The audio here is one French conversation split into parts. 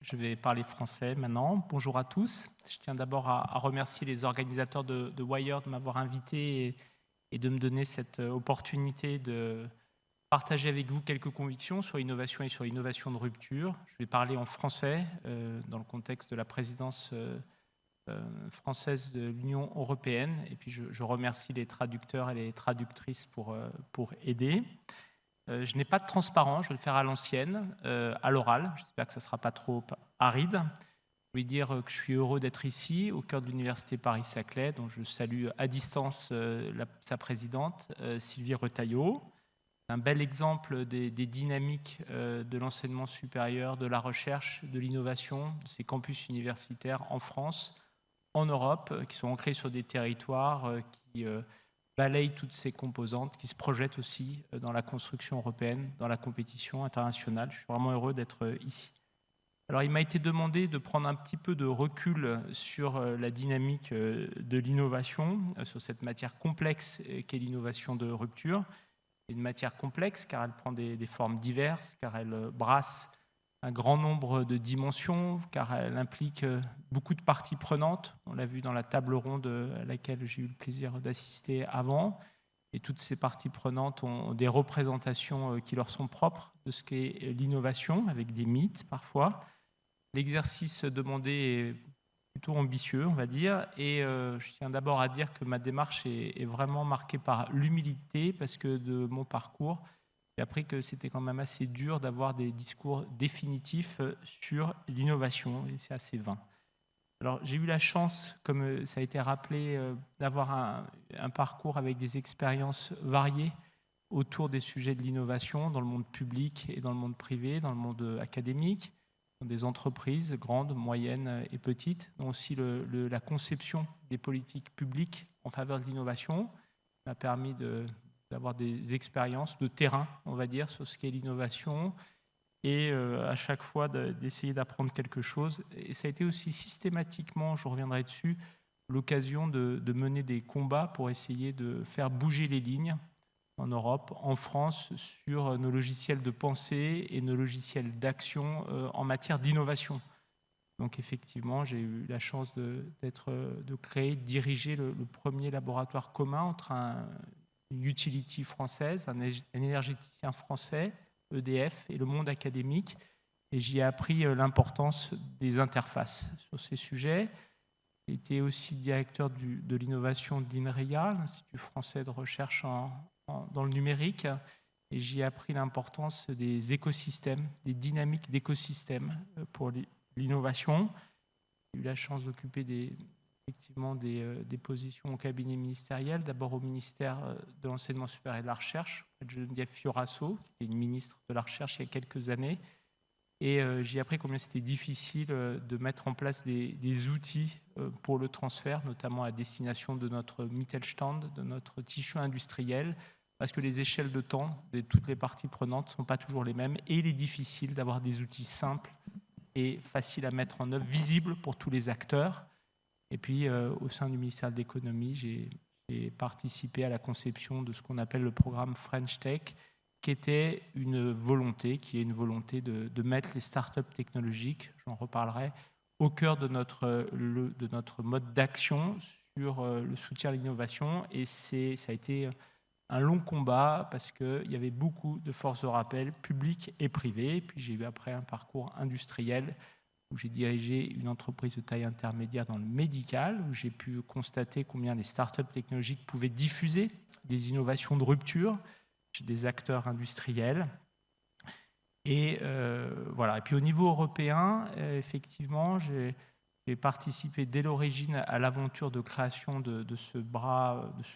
Je vais parler français maintenant. Bonjour à tous. Je tiens d'abord à remercier les organisateurs de Wire de m'avoir invité et de me donner cette opportunité de partager avec vous quelques convictions sur l'innovation et sur l'innovation de rupture. Je vais parler en français dans le contexte de la présidence française de l'Union européenne. Et puis je remercie les traducteurs et les traductrices pour aider. Je n'ai pas de transparent, je vais le faire à l'ancienne, à l'oral. J'espère que ça ne sera pas trop aride. Je voulais dire que je suis heureux d'être ici, au cœur de l'Université Paris-Saclay, dont je salue à distance sa présidente, Sylvie Retailleau. Un bel exemple des dynamiques de l'enseignement supérieur, de la recherche, de l'innovation, de ces campus universitaires en France, en Europe, qui sont ancrés sur des territoires qui balaye toutes ces composantes, qui se projettent aussi dans la construction européenne, dans la compétition internationale. Je suis vraiment heureux d'être ici. Alors, il m'a été demandé de prendre un petit peu de recul sur la dynamique de l'innovation, sur cette matière complexe qu'est l'innovation de rupture. C'est une matière complexe car elle prend des formes diverses, car elle brasse un grand nombre de dimensions, car elle implique beaucoup de parties prenantes. On l'a vu dans la table ronde à laquelle j'ai eu le plaisir d'assister avant. Et toutes ces parties prenantes ont des représentations qui leur sont propres de ce qu'est l'innovation, avec des mythes parfois. L'exercice demandé est plutôt ambitieux, on va dire. Et je tiens d'abord à dire que ma démarche est vraiment marquée par l'humilité, parce que de mon parcours, j'ai appris que c'était quand même assez dur d'avoir des discours définitifs sur l'innovation, et c'est assez vain. Alors, j'ai eu la chance, comme ça a été rappelé, d'avoir un parcours avec des expériences variées autour des sujets de l'innovation dans le monde public et dans le monde privé, dans le monde académique, dans des entreprises grandes, moyennes et petites, dont aussi la conception des politiques publiques en faveur de l'innovation m'a permis d'avoir des expériences de terrain, on va dire, sur ce qu'est l'innovation, et à chaque fois d'essayer d'apprendre quelque chose. Et ça a été aussi systématiquement, je reviendrai dessus, l'occasion de mener des combats pour essayer de faire bouger les lignes en Europe, en France, sur nos logiciels de pensée et nos logiciels d'action en matière d'innovation. Donc effectivement, j'ai eu la chance de créer, de diriger le premier laboratoire commun entre une utility française, un énergéticien français, EDF, et le monde académique. Et j'y ai appris l'importance des interfaces sur ces sujets. J'ai été aussi directeur de l'innovation d'INRIA, l'Institut français de recherche dans le numérique. Et j'y ai appris l'importance des écosystèmes, des dynamiques d'écosystèmes pour l'innovation. J'ai eu la chance d'occuper effectivement des positions au cabinet ministériel, d'abord au ministère de l'Enseignement supérieur et de la Recherche, de Geneviève Fioraso, qui était une ministre de la Recherche il y a quelques années. Et j'ai appris combien c'était difficile de mettre en place des outils pour le transfert, notamment à destination de notre Mittelstand, de notre tissu industriel, parce que les échelles de temps de toutes les parties prenantes ne sont pas toujours les mêmes, et il est difficile d'avoir des outils simples et faciles à mettre en œuvre, visibles pour tous les acteurs. Et puis, au sein du ministère de l'économie, j'ai participé à la conception de ce qu'on appelle le programme French Tech, qui est une volonté de mettre les startups technologiques, j'en reparlerai, au cœur de notre mode d'action sur le soutien à l'innovation. Et ça a été un long combat parce qu'il y avait beaucoup de forces de rappel publiques et privées. Et puis j'ai eu après un parcours industriel où j'ai dirigé une entreprise de taille intermédiaire dans le médical, où j'ai pu constater combien les startups technologiques pouvaient diffuser des innovations de rupture chez des acteurs industriels. Et voilà. Et puis au niveau européen, effectivement, j'ai participé dès l'origine à l'aventure de création de ce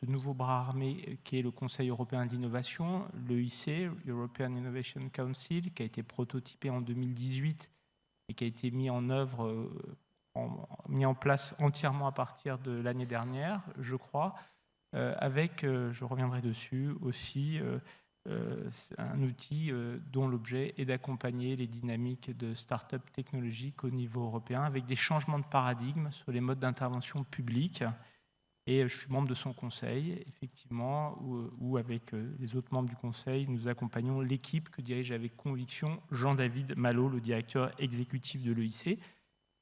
nouveau bras armé qui est le Conseil européen de l'innovation, l'EIC, European Innovation Council, qui a été prototypé en 2018 et qui a été mis en place entièrement à partir de l'année dernière, je crois, avec, je reviendrai dessus, aussi un outil dont l'objet est d'accompagner les dynamiques de start-up technologiques au niveau européen avec des changements de paradigme sur les modes d'intervention publique. Et je suis membre de son conseil, effectivement, où avec les autres membres du conseil, nous accompagnons l'équipe que dirige avec conviction Jean-David Malo, le directeur exécutif de l'EIC.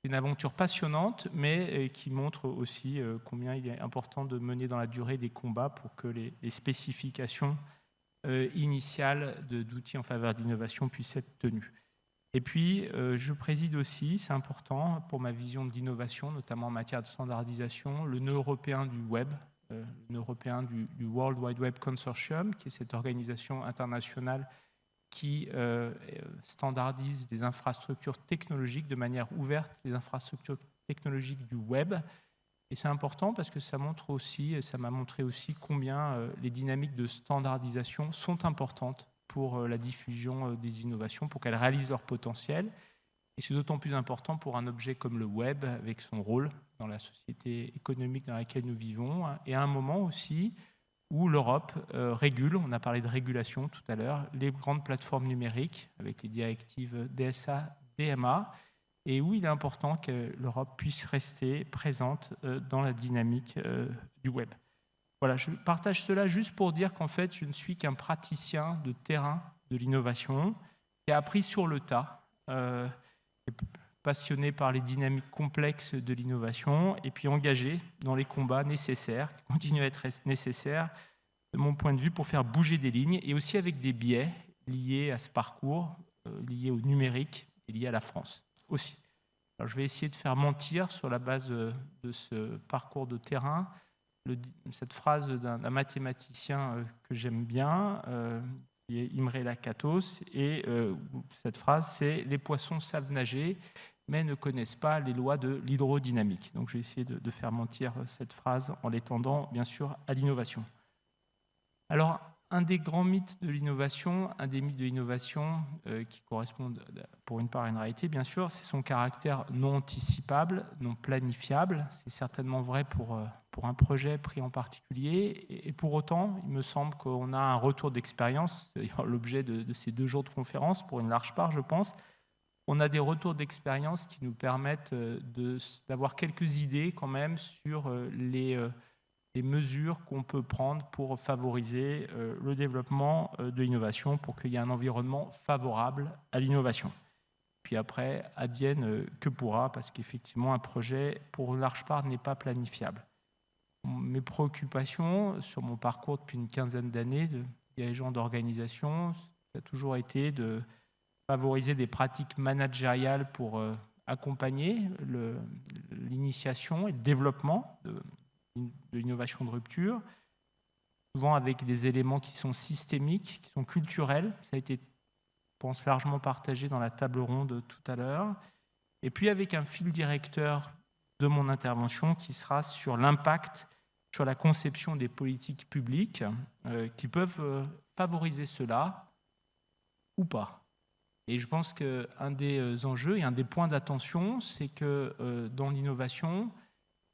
Une aventure passionnante, mais qui montre aussi combien il est important de mener dans la durée des combats pour que les spécifications initiales d'outils en faveur de l'innovation puissent être tenues. Et puis, je préside aussi, c'est important pour ma vision de l'innovation, notamment en matière de standardisation, le nœud européen du web, le nœud européen du World Wide Web Consortium, qui est cette organisation internationale qui standardise des infrastructures technologiques de manière ouverte, les infrastructures technologiques du web. Et c'est important parce que ça montre aussi, et ça m'a montré aussi combien les dynamiques de standardisation sont importantes pour la diffusion des innovations, pour qu'elles réalisent leur potentiel. Et c'est d'autant plus important pour un objet comme le web, avec son rôle dans la société économique dans laquelle nous vivons, et à un moment aussi où l'Europe régule, on a parlé de régulation tout à l'heure, les grandes plateformes numériques, avec les directives DSA, DMA, et où il est important que l'Europe puisse rester présente dans la dynamique du web. Voilà, je partage cela juste pour dire qu'en fait, je ne suis qu'un praticien de terrain de l'innovation qui a appris sur le tas, passionné par les dynamiques complexes de l'innovation et puis engagé dans les combats nécessaires, qui continuent à être nécessaires, de mon point de vue, pour faire bouger des lignes et aussi avec des biais liés à ce parcours, liés au numérique et liés à la France aussi. Alors, je vais essayer de faire mentir sur la base de ce parcours de terrain cette phrase d'un mathématicien que j'aime bien, qui est Imre Lakatos, et cette phrase, c'est « Les poissons savent nager, mais ne connaissent pas les lois de l'hydrodynamique ». Donc, j'ai essayé de faire mentir cette phrase en l'étendant, bien sûr, à l'innovation. Alors, un des grands mythes de l'innovation, un des mythes de l'innovation qui correspondent pour une part à une réalité, bien sûr, c'est son caractère non anticipable, non planifiable. C'est certainement vrai pour un projet pris en particulier. Et pour autant, il me semble qu'on a un retour d'expérience, c'est d'ailleurs l'objet de ces 2 jours de conférence, pour une large part, je pense. On a des retours d'expérience qui nous permettent d'avoir quelques idées quand même sur les mesures qu'on peut prendre pour favoriser le développement de l'innovation, pour qu'il y ait un environnement favorable à l'innovation. Puis après, advienne que pourra, parce qu'effectivement, un projet, pour une large part, n'est pas planifiable. Mes préoccupations sur mon parcours depuis une quinzaine d'années de dirigeant d'organisation, ça a toujours été de favoriser des pratiques managériales pour accompagner l'initiation et le développement de l'innovation de rupture, souvent avec des éléments qui sont systémiques, qui sont culturels. Ça a été, je pense, largement partagé dans la table ronde tout à l'heure. Et puis avec un fil directeur de mon intervention qui sera sur l'impact sur la conception des politiques publiques qui peuvent favoriser cela ou pas. Et je pense qu'un des enjeux et un des points d'attention, c'est que dans l'innovation,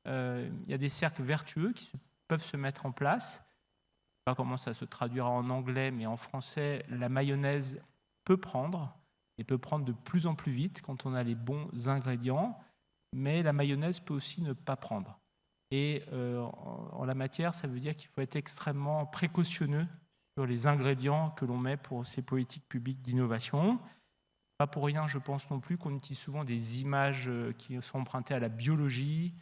il y a des cercles vertueux qui peuvent se mettre en place. Je ne sais pas comment ça se traduira en anglais, mais en français, la mayonnaise peut prendre, et peut prendre de plus en plus vite quand on a les bons ingrédients, mais la mayonnaise peut aussi ne pas prendre. Et en la matière, ça veut dire qu'il faut être extrêmement précautionneux sur les ingrédients que l'on met pour ces politiques publiques d'innovation. Pas pour rien, je pense non plus qu'on utilise souvent des images qui sont empruntées à la biologie,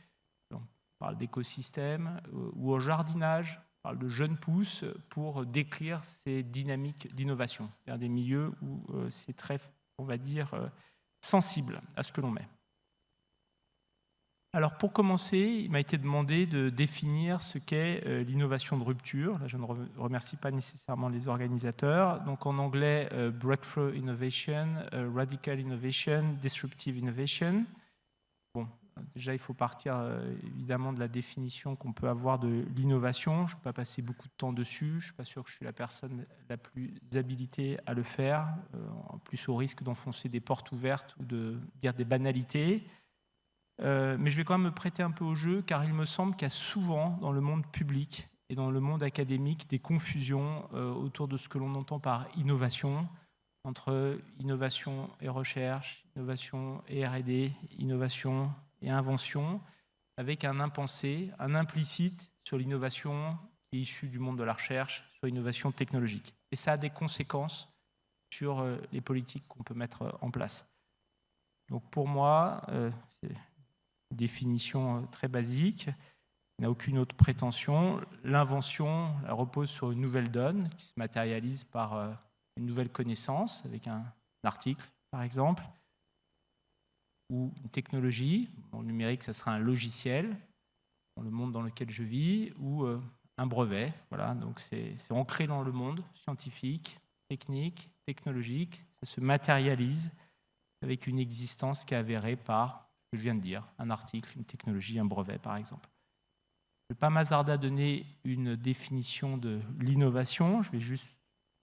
on parle d'écosystème, ou au jardinage, on parle de jeunes pousses pour décrire ces dynamiques d'innovation, c'est-à-dire des milieux où c'est très, on va dire, sensible à ce que l'on met. Alors pour commencer, il m'a été demandé de définir ce qu'est l'innovation de rupture. Là, je ne remercie pas nécessairement les organisateurs. Donc en anglais, Breakthrough Innovation, Radical Innovation, Disruptive Innovation. Bon, déjà, il faut partir évidemment de la définition qu'on peut avoir de l'innovation. Je ne vais pas passer beaucoup de temps dessus. Je ne suis pas sûr que je suis la personne la plus habilitée à le faire, en plus au risque d'enfoncer des portes ouvertes ou de dire des banalités. Mais je vais quand même me prêter un peu au jeu, car il me semble qu'il y a souvent dans le monde public et dans le monde académique des confusions autour de ce que l'on entend par innovation, entre innovation et recherche, innovation et R&D, innovation et invention. avec un impensé, un implicite sur l'innovation qui est issue du monde de la recherche, sur l'innovation technologique. Et ça a des conséquences sur les politiques qu'on peut mettre en place. Donc pour moi, c'est une définition très basique, il n'a aucune autre prétention. L'invention elle repose sur une nouvelle donne qui se matérialise par une nouvelle connaissance, avec un article par exemple, ou une technologie. Dans le numérique, ça sera un logiciel, dans le monde dans lequel je vis, ou un brevet. Voilà, donc c'est ancré dans le monde scientifique, technique, technologique. Ça se matérialise avec une existence qui est avérée par ce que je viens de dire, un article, une technologie, un brevet par exemple. Je ne vais pas m'hasarder à donner une définition de l'innovation, je vais juste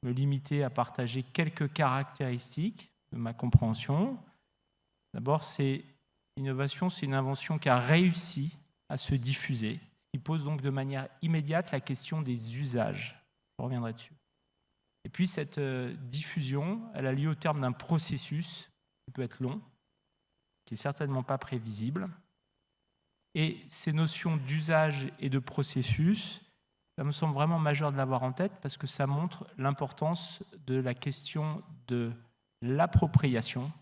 me limiter à partager quelques caractéristiques de ma compréhension. D'abord, l'innovation, c'est une invention qui a réussi à se diffuser, ce qui pose donc de manière immédiate la question des usages. Je reviendrai dessus. Et puis, cette diffusion, elle a lieu au terme d'un processus qui peut être long, qui n'est certainement pas prévisible. Et ces notions d'usage et de processus, ça me semble vraiment majeur de l'avoir en tête parce que ça montre l'importance de la question de l'appropriation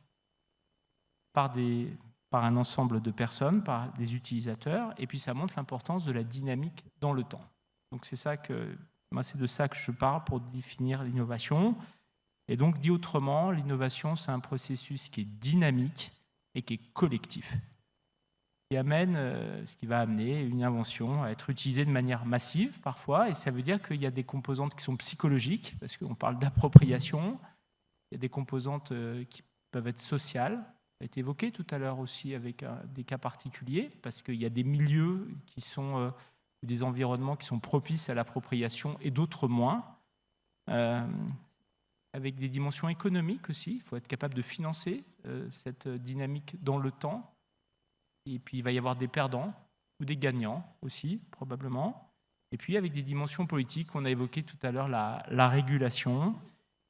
par un ensemble de personnes, par des utilisateurs, et puis ça montre l'importance de la dynamique dans le temps. Donc c'est de ça que je parle pour définir l'innovation. Et donc, dit autrement, l'innovation, c'est un processus qui est dynamique et qui est collectif. Ce qui va amener une invention à être utilisée de manière massive parfois, et ça veut dire qu'il y a des composantes qui sont psychologiques, parce qu'on parle d'appropriation, il y a des composantes qui peuvent être sociales, ça a été évoqué tout à l'heure aussi avec des cas particuliers, parce qu'il y a des milieux qui sont, des environnements qui sont propices à l'appropriation et d'autres moins, avec des dimensions économiques aussi, il faut être capable de financer cette dynamique dans le temps. Et puis, il va y avoir des perdants ou des gagnants aussi, probablement. Et puis, avec des dimensions politiques, on a évoqué tout à l'heure la régulation.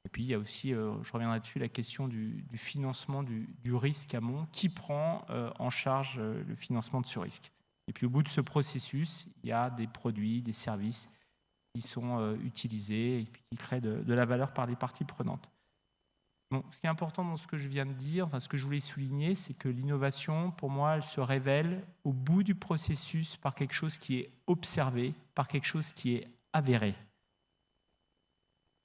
Et puis, il y a aussi, je reviendrai dessus, la question du financement du risque amont. Qui prend en charge le financement de ce risque? Et puis, au bout de ce processus, il y a des produits, des services qui sont utilisés et puis qui créent de la valeur par les parties prenantes. Bon, ce qui est important dans ce que je viens de dire, ce que je voulais souligner, c'est que l'innovation, pour moi, elle se révèle au bout du processus par quelque chose qui est observé, par quelque chose qui est avéré.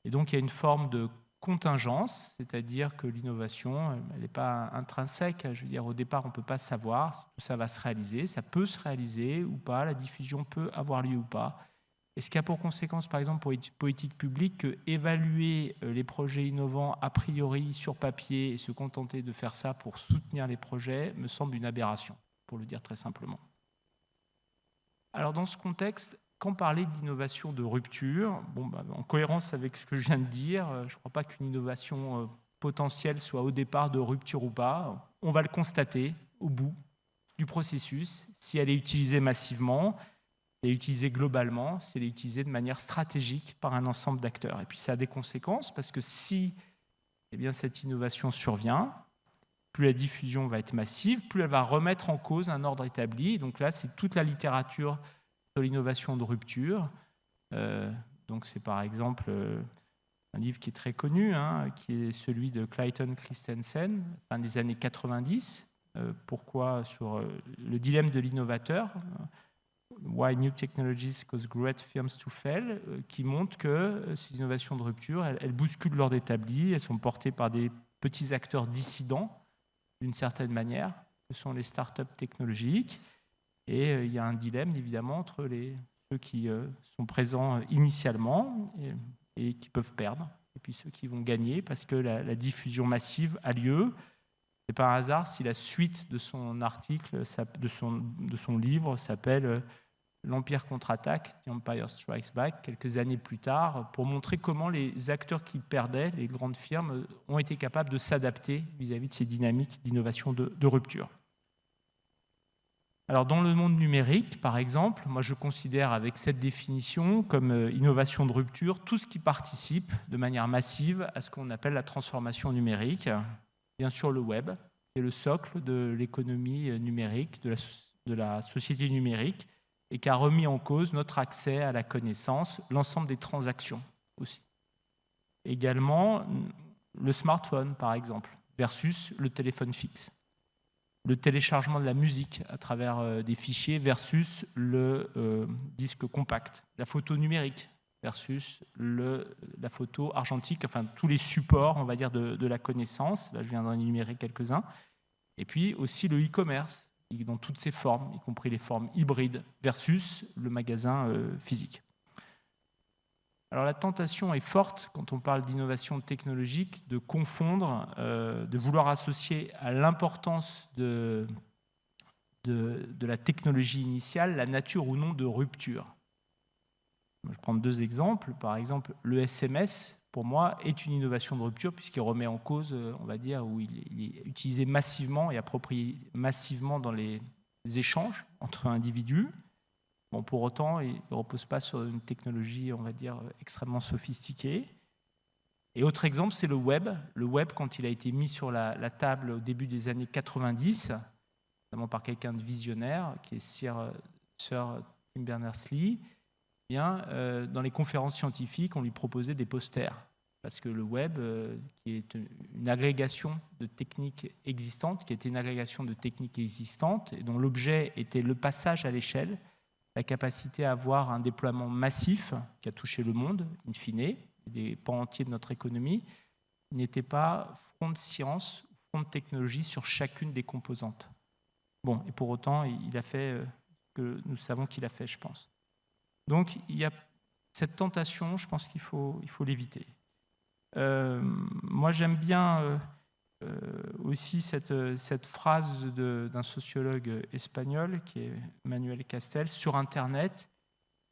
Et donc, il y a une forme de contingence, c'est-à-dire que l'innovation, elle n'est pas intrinsèque. Je veux dire, au départ, on ne peut pas savoir si tout ça va se réaliser. Ça peut se réaliser ou pas, la diffusion peut avoir lieu ou pas. Et ce qui a pour conséquence, par exemple, pour les politiques publiques, qu'évaluer les projets innovants a priori sur papier et se contenter de faire ça pour soutenir les projets me semble une aberration, pour le dire très simplement. Alors, dans ce contexte, quand parler d'innovation de rupture, en cohérence avec ce que je viens de dire, je ne crois pas qu'une innovation potentielle soit au départ de rupture ou pas. On va le constater au bout du processus, si elle est utilisée massivement, elle est utilisée globalement, si elle est utilisée de manière stratégique par un ensemble d'acteurs. Et puis ça a des conséquences parce que si cette innovation survient, plus la diffusion va être massive, plus elle va remettre en cause un ordre établi. Et donc là, c'est toute la littérature sur l'innovation de rupture. Donc c'est par exemple un livre qui est très connu, qui est celui de Clayton Christensen, fin des années 90. Pourquoi sur le dilemme de l'innovateur, Why New Technologies Cause Great Firms to Fail, qui montre que ces innovations de rupture, elles bousculent l'ordre établi, elles sont portées par des petits acteurs dissidents, d'une certaine manière, ce sont les startups technologiques, et il y a un dilemme évidemment entre ceux qui sont présents initialement et qui peuvent perdre, et puis ceux qui vont gagner parce que la diffusion massive a lieu. C'est pas un hasard si la suite de son article, de son livre, s'appelle L'Empire contre-attaque, The Empire Strikes Back, quelques années plus tard, pour montrer comment les acteurs qui perdaient, les grandes firmes, ont été capables de s'adapter vis-à-vis de ces dynamiques d'innovation de rupture. Alors, dans le monde numérique, par exemple, moi je considère avec cette définition comme innovation de rupture tout ce qui participe de manière massive à ce qu'on appelle la transformation numérique. Bien sûr, le web, qui est le socle de l'économie numérique, de la société numérique et qui a remis en cause notre accès à la connaissance, l'ensemble des transactions aussi. Également, le smartphone, par exemple, versus le téléphone fixe. Le téléchargement de la musique à travers des fichiers versus le disque compact. La photo numérique versus la photo argentique, enfin tous les supports, on va dire, de la connaissance. Là, je viens d'en énumérer quelques-uns. Et puis aussi le e-commerce, dans toutes ses formes, y compris les formes hybrides, versus le magasin physique. Alors la tentation est forte, quand on parle d'innovation technologique, de confondre, de vouloir associer à l'importance de la technologie initiale la nature ou non de rupture. Je vais prendre 2 exemples. Par exemple, le SMS, pour moi, est une innovation de rupture puisqu'il remet en cause, on va dire, où il est utilisé massivement et approprié massivement dans les échanges entre individus. Bon, pour autant, il ne repose pas sur une technologie, on va dire, extrêmement sophistiquée. Et autre exemple, c'est le web. Le web, quand il a été mis sur la table au début des années 90, notamment par quelqu'un de visionnaire, qui est Sir Tim Berners-Lee, eh bien, dans les conférences scientifiques, on lui proposait des posters. Parce que le web, qui est une agrégation de techniques existantes, qui était une agrégation de techniques existantes, et dont l'objet était le passage à l'échelle, la capacité à avoir un déploiement massif qui a touché le monde, in fine, des pans entiers de notre économie, n'était pas front de science, front de technologie sur chacune des composantes. Bon, et pour autant, il a fait ce que nous savons qu'il a fait, je pense. Donc, il y a cette tentation, je pense qu'il faut l'éviter. Moi, j'aime bien aussi cette phrase d'un sociologue espagnol qui est Manuel Castells sur Internet.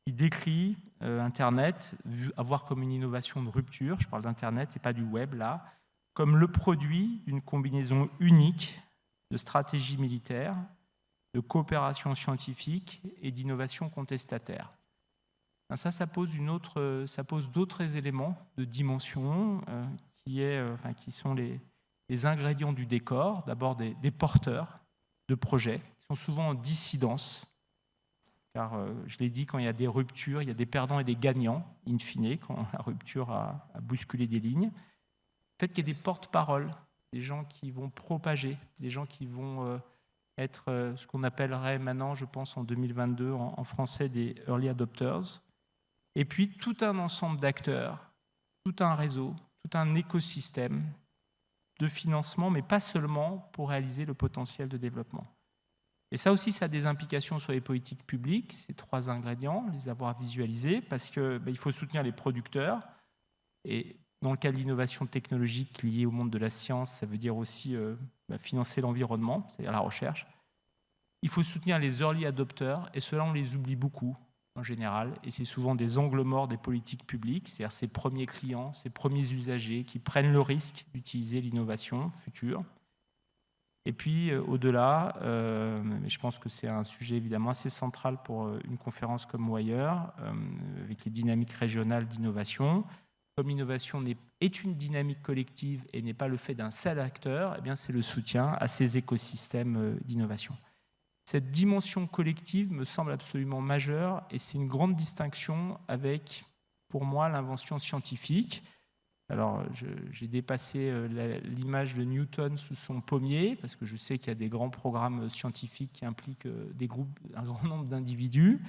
Il décrit Internet, à voir comme une innovation de rupture, je parle d'Internet et pas du web là, comme le produit d'une combinaison unique de stratégie militaire, de coopération scientifique et d'innovation contestataire. Ça pose d'autres éléments de dimension qui sont les ingrédients du décor, d'abord des porteurs de projets, qui sont souvent en dissidence, car je l'ai dit, quand il y a des ruptures, il y a des perdants et des gagnants, in fine, quand la rupture a bousculé des lignes. Le fait qu'il y ait des porte-paroles, des gens qui vont propager, des gens qui vont être ce qu'on appellerait maintenant, je pense, en 2022, en français, des early adopters, et puis tout un ensemble d'acteurs, tout un réseau, tout un écosystème de financement, mais pas seulement pour réaliser le potentiel de développement. Et ça aussi, ça a des implications sur les politiques publiques, ces 3 ingrédients, les avoir visualisés, parce qu'il faut soutenir les producteurs. Et dans le cas de l'innovation technologique liée au monde de la science, ça veut dire aussi financer l'environnement, c'est-à-dire la recherche. Il faut soutenir les early adopters, et cela, on les oublie beaucoup en général, et c'est souvent des angles morts des politiques publiques, c'est-à-dire ces premiers clients, ces premiers usagers qui prennent le risque d'utiliser l'innovation future. Et puis, au-delà, mais je pense que c'est un sujet évidemment assez central pour une conférence comme Wire, avec les dynamiques régionales d'innovation. Comme l'innovation est une dynamique collective et n'est pas le fait d'un seul acteur, eh bien, c'est le soutien à ces écosystèmes d'innovation. Cette dimension collective me semble absolument majeure et c'est une grande distinction avec, pour moi, l'invention scientifique. Alors, j'ai dépassé l'image de Newton sous son pommier, parce que je sais qu'il y a des grands programmes scientifiques qui impliquent un grand nombre d'individus,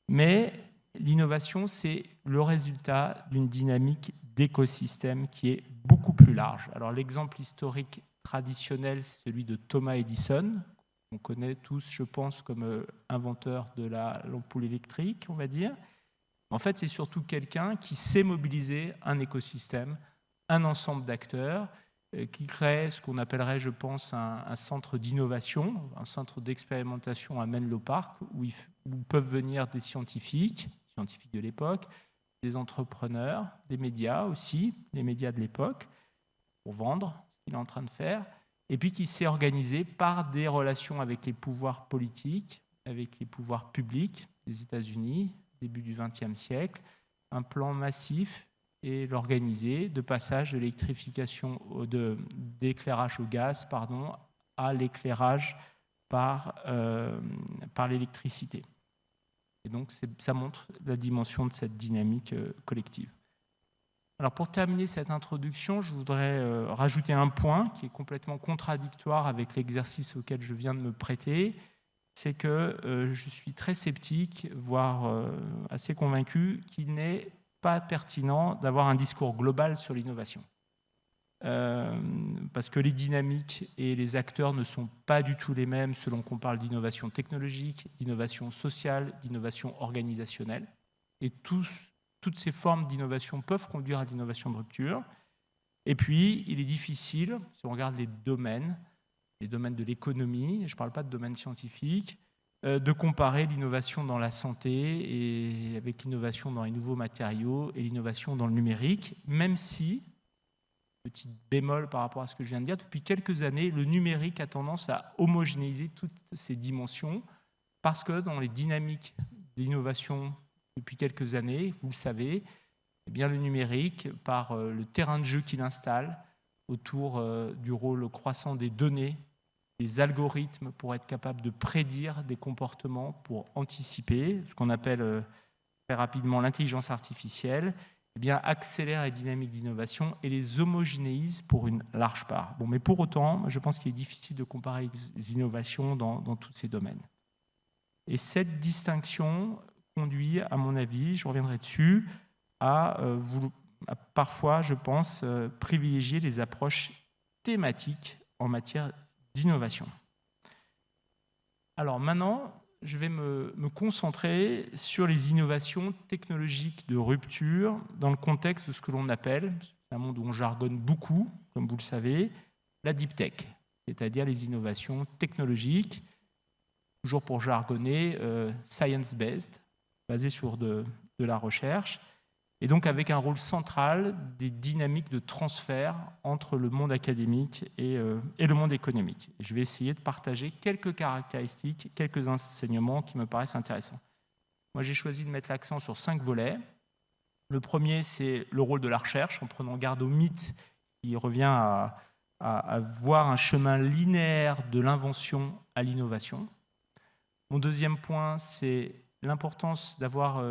mais l'innovation, c'est le résultat d'une dynamique d'écosystème qui est beaucoup plus large. Alors, l'exemple historique traditionnel, c'est celui de Thomas Edison, qu'on connaît tous, je pense, comme inventeur de l'ampoule électrique, on va dire. En fait, c'est surtout quelqu'un qui sait mobiliser un écosystème, un ensemble d'acteurs, qui crée ce qu'on appellerait, je pense, un centre d'innovation, un centre d'expérimentation à Menlo Park, où peuvent venir des scientifiques de l'époque, des entrepreneurs, des médias aussi, les médias de l'époque, pour vendre ce qu'il est en train de faire, et puis qui s'est organisé par des relations avec les pouvoirs politiques, avec les pouvoirs publics des États-Unis, début du XXe siècle, un plan massif et l'organiser de passage de l'électrification, d'éclairage au gaz, à l'éclairage par l'électricité. Et donc, ça montre la dimension de cette dynamique collective. Alors, pour terminer cette introduction, je voudrais rajouter un point qui est complètement contradictoire avec l'exercice auquel je viens de me prêter. C'est que je suis très sceptique, voire assez convaincu, qu'il n'est pas pertinent d'avoir un discours global sur l'innovation. Parce que les dynamiques et les acteurs ne sont pas du tout les mêmes selon qu'on parle d'innovation technologique, d'innovation sociale, d'innovation organisationnelle. Et toutes ces formes d'innovation peuvent conduire à l'innovation de rupture. Et puis, il est difficile, si on regarde les domaines de l'économie, je ne parle pas de domaine scientifique, de comparer l'innovation dans la santé et avec l'innovation dans les nouveaux matériaux et l'innovation dans le numérique, même si, petit bémol par rapport à ce que je viens de dire, depuis quelques années, le numérique a tendance à homogénéiser toutes ces dimensions parce que dans les dynamiques d'innovation depuis quelques années, vous le savez, eh bien, le numérique, par le terrain de jeu qu'il installe autour du rôle croissant des données, des algorithmes pour être capable de prédire des comportements, pour anticiper, ce qu'on appelle très rapidement l'intelligence artificielle, eh bien, accélère les dynamiques d'innovation et les homogénéise pour une large part. Bon, mais pour autant, je pense qu'il est difficile de comparer les innovations dans tous ces domaines. Et cette distinction conduit, à mon avis, je reviendrai dessus, à parfois, je pense, privilégier les approches thématiques en matière d'innovation. Alors maintenant, je vais me concentrer sur les innovations technologiques de rupture dans le contexte de ce que l'on appelle, c'est un monde où on jargonne beaucoup, comme vous le savez, la deep tech, c'est-à-dire les innovations technologiques, toujours pour jargonner, science-based, basées sur de la recherche, et donc avec un rôle central des dynamiques de transfert entre le monde académique et le monde économique. Et je vais essayer de partager quelques caractéristiques, quelques enseignements qui me paraissent intéressants. Moi, j'ai choisi de mettre l'accent sur 5 volets. Le premier, c'est le rôle de la recherche, en prenant garde au mythe qui revient à voir un chemin linéaire de l'invention à l'innovation. Mon deuxième point, c'est l'importance d'avoir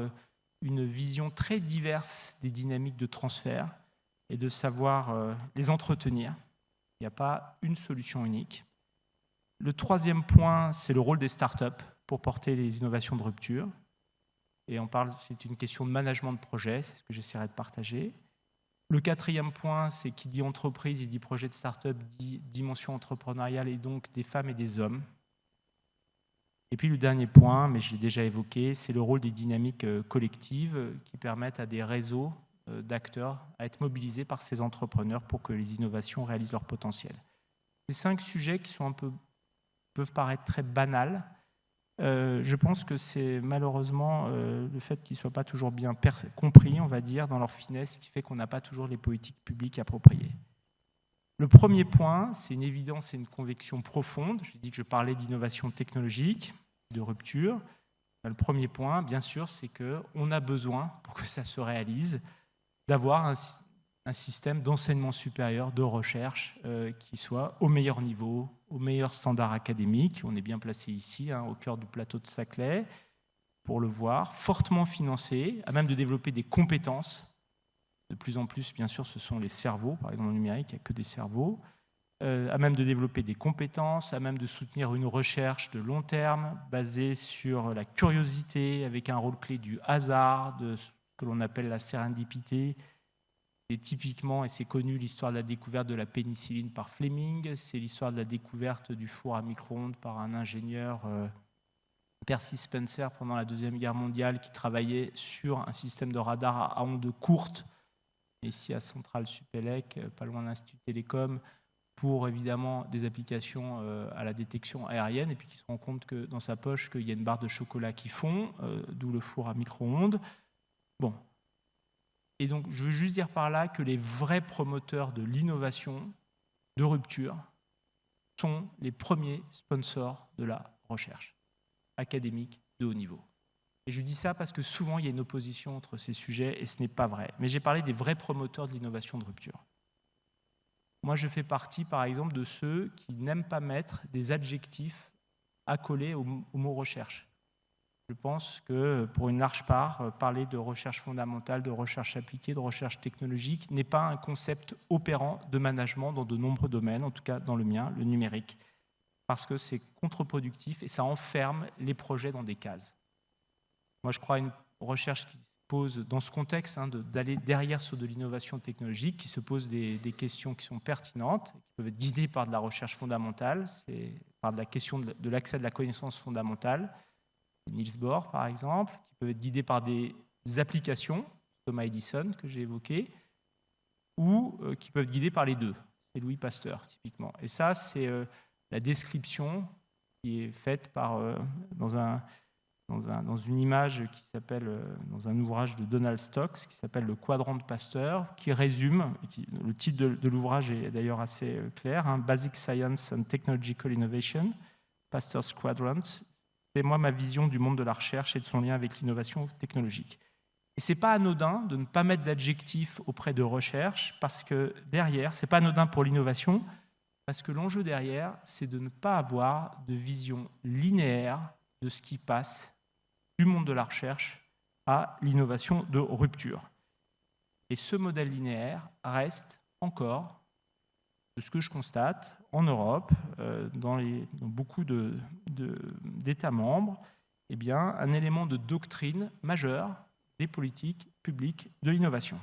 une vision très diverse des dynamiques de transfert et de savoir les entretenir. Il n'y a pas une solution unique. Le troisième point, c'est le rôle des startups pour porter les innovations de rupture. Et c'est une question de management de projet, c'est ce que j'essaierai de partager. Le quatrième point, c'est qui dit entreprise, il dit projet de start-up, dit dimension entrepreneuriale et donc des femmes et des hommes. Et puis le dernier point, mais je l'ai déjà évoqué, c'est le rôle des dynamiques collectives qui permettent à des réseaux d'acteurs à être mobilisés par ces entrepreneurs pour que les innovations réalisent leur potentiel. Ces 5 sujets qui sont peuvent paraître très banals, je pense que c'est malheureusement le fait qu'ils ne soient pas toujours bien compris, on va dire, dans leur finesse, qui fait qu'on n'a pas toujours les politiques publiques appropriées. Le premier point, c'est une évidence et une conviction profonde. J'ai dit que je parlais d'innovation technologique, de rupture. Le premier point, bien sûr, c'est qu'on a besoin, pour que ça se réalise, d'avoir un système d'enseignement supérieur, de recherche, qui soit au meilleur niveau, au meilleur standard académique. On est bien placé ici, au cœur du plateau de Saclay, pour le voir, fortement financé, à même de développer des compétences. De plus en plus, bien sûr, ce sont les cerveaux. Par exemple, dans le numérique, il n'y a que des cerveaux. À même de développer des compétences, à même de soutenir une recherche de long terme basée sur la curiosité, avec un rôle clé du hasard, de ce que l'on appelle la sérendipité. Et typiquement, et c'est connu, l'histoire de la découverte de la pénicilline par Fleming, c'est l'histoire de la découverte du four à micro-ondes par un ingénieur, Percy Spencer, pendant la Deuxième Guerre mondiale, qui travaillait sur un système de radar à ondes courtes, ici à Centrale-Supélec, pas loin de l'Institut Télécom, pour évidemment des applications à la détection aérienne, et puis qui se rend compte que dans sa poche, qu'il y a une barre de chocolat qui fond, d'où le four à micro-ondes. Bon. Et donc, je veux juste dire par là que les vrais promoteurs de l'innovation, de rupture, sont les premiers sponsors de la recherche académique de haut niveau. Et je dis ça parce que souvent, il y a une opposition entre ces sujets, et ce n'est pas vrai. Mais j'ai parlé des vrais promoteurs de l'innovation de rupture. Moi, je fais partie, par exemple, de ceux qui n'aiment pas mettre des adjectifs accolé au mot recherche. Je pense que pour une large part, parler de recherche fondamentale, de recherche appliquée, de recherche technologique n'est pas un concept opérant de management dans de nombreux domaines, en tout cas dans le mien, le numérique, parce que c'est contre-productif et ça enferme les projets dans des cases. Moi, je crois à une recherche qui se pose dans ce contexte, d'aller derrière sur de l'innovation technologique, qui se pose des questions qui sont pertinentes, qui peuvent être guidées par de la recherche fondamentale, c'est par de la question de l'accès à de la connaissance fondamentale, Niels Bohr, par exemple, qui peuvent être guidés par des applications, Thomas Edison, que j'ai évoqué, ou qui peuvent être guidés par les deux. C'est Louis Pasteur, typiquement. Et ça, c'est la description qui est faite dans une image qui s'appelle, dans un ouvrage de Donald Stokes, qui s'appelle Le Quadrant de Pasteur, qui résume, le titre de l'ouvrage est d'ailleurs assez clair, Basic Science and Technological Innovation, Pasteur's Quadrant. C'est moi ma vision du monde de la recherche et de son lien avec l'innovation technologique. Et ce n'est pas anodin de ne pas mettre d'adjectif auprès de recherche, parce que derrière, ce n'est pas anodin pour l'innovation, parce que l'enjeu derrière, c'est de ne pas avoir de vision linéaire de ce qui passe du monde de la recherche à l'innovation de rupture. Et ce modèle linéaire reste encore, de ce que je constate, en Europe, dans beaucoup d'États membres, eh bien, un élément de doctrine majeur des politiques publiques de l'innovation.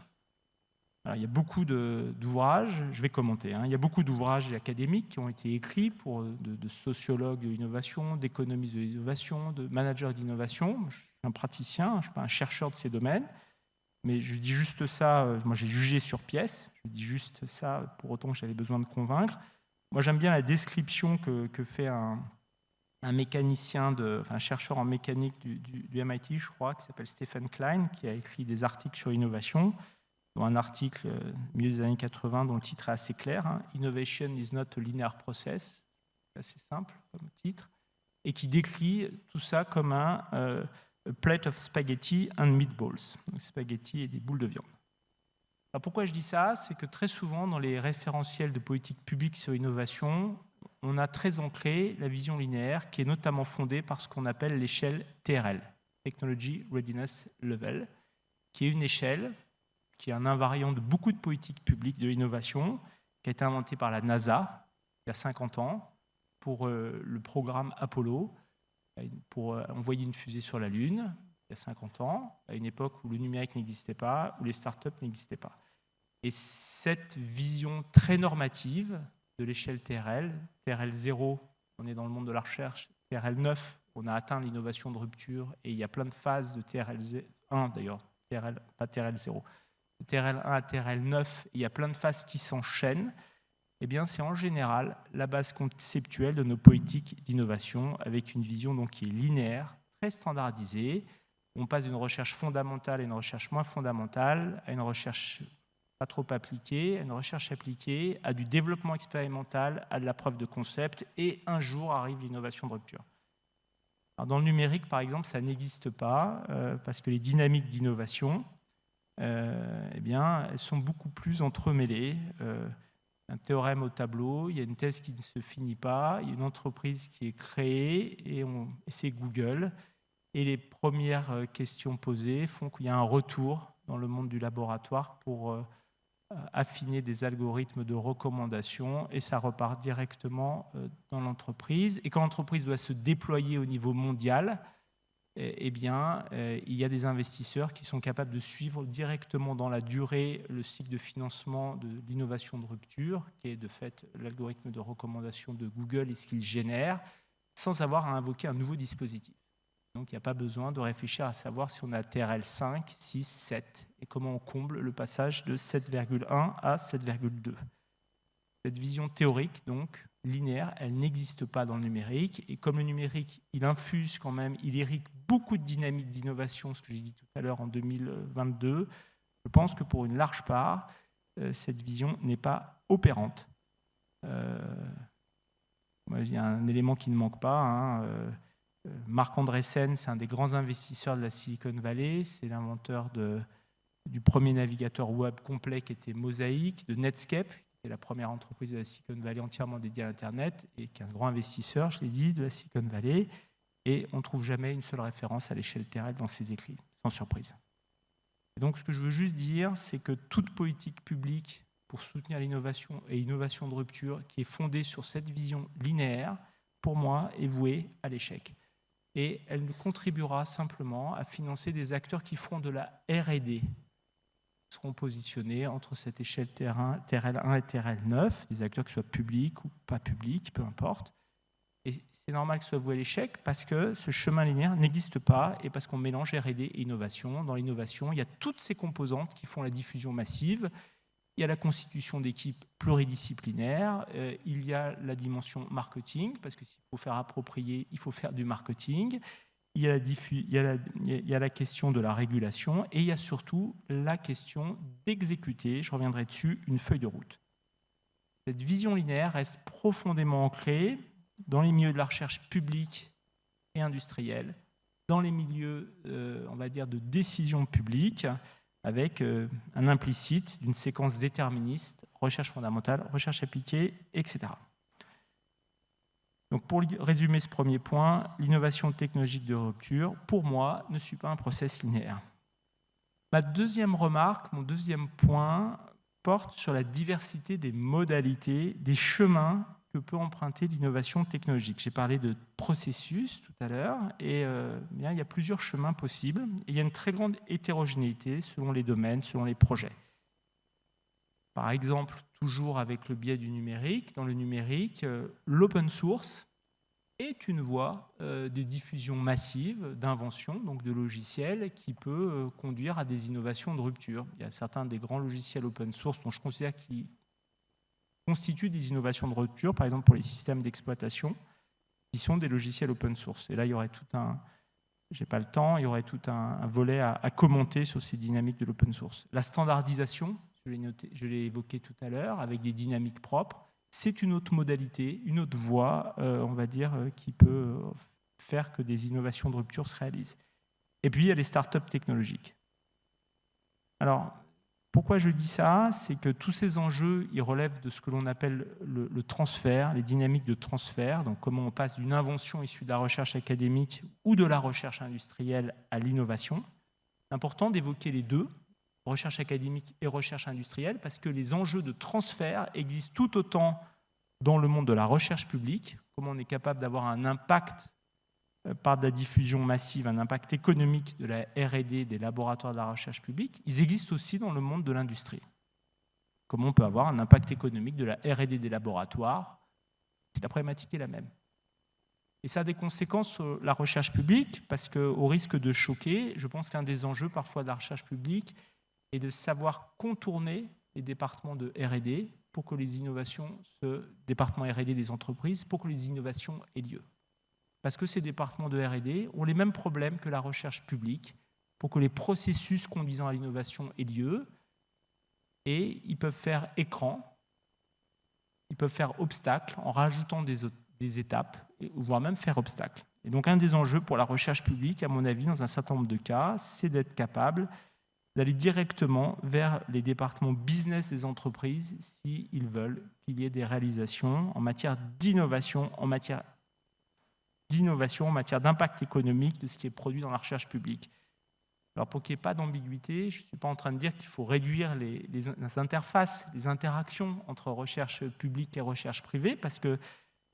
Il y a beaucoup d'ouvrages, je vais commenter, il y a beaucoup d'ouvrages académiques qui ont été écrits de sociologues de l'innovation, d'économistes de l'innovation, de managers d'innovation. Je suis un praticien, je ne suis pas un chercheur de ces domaines, mais je dis juste ça, moi j'ai jugé sur pièce, je dis juste ça pour autant que j'avais besoin de convaincre. Moi j'aime bien la description que fait un mécanicien, un chercheur en mécanique du MIT, je crois, qui s'appelle Stephen Klein, qui a écrit des articles sur l'innovation, dont un article milieu des années 80 dont le titre est assez clair, Innovation is not a linear process, c'est assez simple comme titre, et qui décrit tout ça comme un a plate of spaghetti and meatballs, donc spaghetti et des boules de viande. Alors pourquoi je dis ça? C'est que très souvent, dans les référentiels de politique publique sur l'innovation, on a très ancré la vision linéaire qui est notamment fondée par ce qu'on appelle l'échelle TRL, Technology Readiness Level, qui est une échelle qui est un invariant de beaucoup de politiques publiques de l'innovation, qui a été inventée par la NASA il y a 50 ans pour le programme Apollo, pour envoyer une fusée sur la Lune, il y a 50 ans, à une époque où le numérique n'existait pas, où les startups n'existaient pas. Et cette vision très normative de l'échelle TRL, TRL 0, on est dans le monde de la recherche, TRL 9, on a atteint l'innovation de rupture, et il y a plein de phases de TRL 1 d'ailleurs, pas TRL 0, de TRL 1 à TRL 9, il y a plein de phases qui s'enchaînent. Eh bien, c'est en général la base conceptuelle de nos politiques d'innovation, avec une vision donc qui est linéaire, très standardisée. On passe d'une recherche fondamentale à une recherche moins fondamentale, à une recherche pas trop appliquée, à une recherche appliquée, à du développement expérimental, à de la preuve de concept, et un jour arrive l'innovation de rupture. Alors, dans le numérique, par exemple, ça n'existe pas, parce que les dynamiques d'innovation, eh bien, elles sont beaucoup plus entremêlées. Un théorème au tableau, il y a une thèse qui ne se finit pas, il y a une entreprise qui est créée, et c'est Google. Et les premières questions posées font qu'il y a un retour dans le monde du laboratoire pour affiner des algorithmes de recommandation, et ça repart directement dans l'entreprise. Et quand l'entreprise doit se déployer au niveau mondial, eh bien, il y a des investisseurs qui sont capables de suivre directement dans la durée le cycle de financement de l'innovation de rupture, qui est de fait l'algorithme de recommandation de Google et ce qu'il génère, sans avoir à invoquer un nouveau dispositif. Donc, il n'y a pas besoin de réfléchir à savoir si on a TRL 5, 6, 7, et comment on comble le passage de 7,1 à 7,2. Cette vision théorique, donc, linéaire, elle n'existe pas dans le numérique. Et comme le numérique, il infuse quand même, il hérite beaucoup de dynamique d'innovation, ce que j'ai dit tout à l'heure en 2022, je pense que pour une large part, cette vision n'est pas opérante. Moi, il y a un élément qui ne manque pas. Marc Andreessen, c'est un des grands investisseurs de la Silicon Valley, c'est l'inventeur du premier navigateur web complet qui était Mosaic, de Netscape, qui est la première entreprise de la Silicon Valley entièrement dédiée à l'Internet et qui est un grand investisseur, je l'ai dit, de la Silicon Valley. Et on ne trouve jamais une seule référence à l'échelle terrestre dans ses écrits, sans surprise. Et donc, ce que je veux juste dire, c'est que toute politique publique pour soutenir l'innovation et l'innovation de rupture qui est fondée sur cette vision linéaire, pour moi, est vouée à l'échec. Et elle ne contribuera simplement à financer des acteurs qui feront de la R&D, seront positionnés entre cette échelle TRL1 et TRL9, des acteurs qui soient publics ou pas publics, peu importe. Et c'est normal que ce soit voué à l'échec parce que ce chemin linéaire n'existe pas et parce qu'on mélange R&D et innovation. Dans l'innovation, il y a toutes ces composantes qui font la diffusion massive. Il y a la constitution d'équipes pluridisciplinaires, il y a la dimension marketing, parce que s'il faut faire approprier, il faut faire du marketing. Il y a la question de la régulation et il y a surtout la question d'exécuter, je reviendrai dessus, une feuille de route. Cette vision linéaire reste profondément ancrée dans les milieux de la recherche publique et industrielle, dans les milieux, on va dire, de décision publique, avec un implicite d'une séquence déterministe, recherche fondamentale, recherche appliquée, etc. Donc pour résumer ce premier point, l'innovation technologique de rupture, pour moi, ne suit pas un process linéaire. Ma deuxième remarque, mon deuxième point, porte sur la diversité des modalités, des chemins que peut emprunter l'innovation technologique. J'ai parlé de processus tout à l'heure, et bien, il y a plusieurs chemins possibles. Et il y a une très grande hétérogénéité selon les domaines, selon les projets. Par exemple, toujours avec le biais du numérique, dans le numérique, l'open source est une voie de diffusion massive d'inventions, donc de logiciels, qui peut conduire à des innovations de rupture. Il y a certains des grands logiciels open source dont je considère qu'ils constituent des innovations de rupture, par exemple pour les systèmes d'exploitation, qui sont des logiciels open source. Et là, il y aurait tout un... J'ai pas le temps, il y aurait tout un volet à commenter sur ces dynamiques de l'open source. La standardisation, je l'ai évoqué tout à l'heure, avec des dynamiques propres, c'est une autre modalité, une autre voie, on va dire, qui peut faire que des innovations de rupture se réalisent. Et puis, il y a les startups technologiques. Alors, pourquoi je dis ça? C'est que tous ces enjeux, ils relèvent de ce que l'on appelle le transfert, les dynamiques de transfert, donc comment on passe d'une invention issue de la recherche académique ou de la recherche industrielle à l'innovation. C'est important d'évoquer les deux, recherche académique et recherche industrielle, parce que les enjeux de transfert existent tout autant dans le monde de la recherche publique, comment on est capable d'avoir un impact par de la diffusion massive, un impact économique de la R&D des laboratoires de la recherche publique, ils existent aussi dans le monde de l'industrie. Comment on peut avoir un impact économique de la R&D des laboratoires, si la problématique est la même. Et ça a des conséquences sur la recherche publique, parce qu'au risque de choquer, je pense qu'un des enjeux parfois de la recherche publique est de savoir contourner les départements de R&D pour que les innovations, ce département R&D des entreprises, pour que les innovations aient lieu. Parce que ces départements de R&D ont les mêmes problèmes que la recherche publique pour que les processus conduisant à l'innovation aient lieu, et ils peuvent faire écran, ils peuvent faire obstacle en rajoutant des étapes, voire même faire obstacle. Et donc un des enjeux pour la recherche publique, à mon avis, dans un certain nombre de cas, c'est d'être capable d'aller directement vers les départements business des entreprises s'ils veulent qu'il y ait des réalisations en matière d'innovation, en matière d'impact économique de ce qui est produit dans la recherche publique. Alors pour qu'il n'y ait pas d'ambiguïté, je ne suis pas en train de dire qu'il faut réduire les interfaces, les interactions entre recherche publique et recherche privée, parce que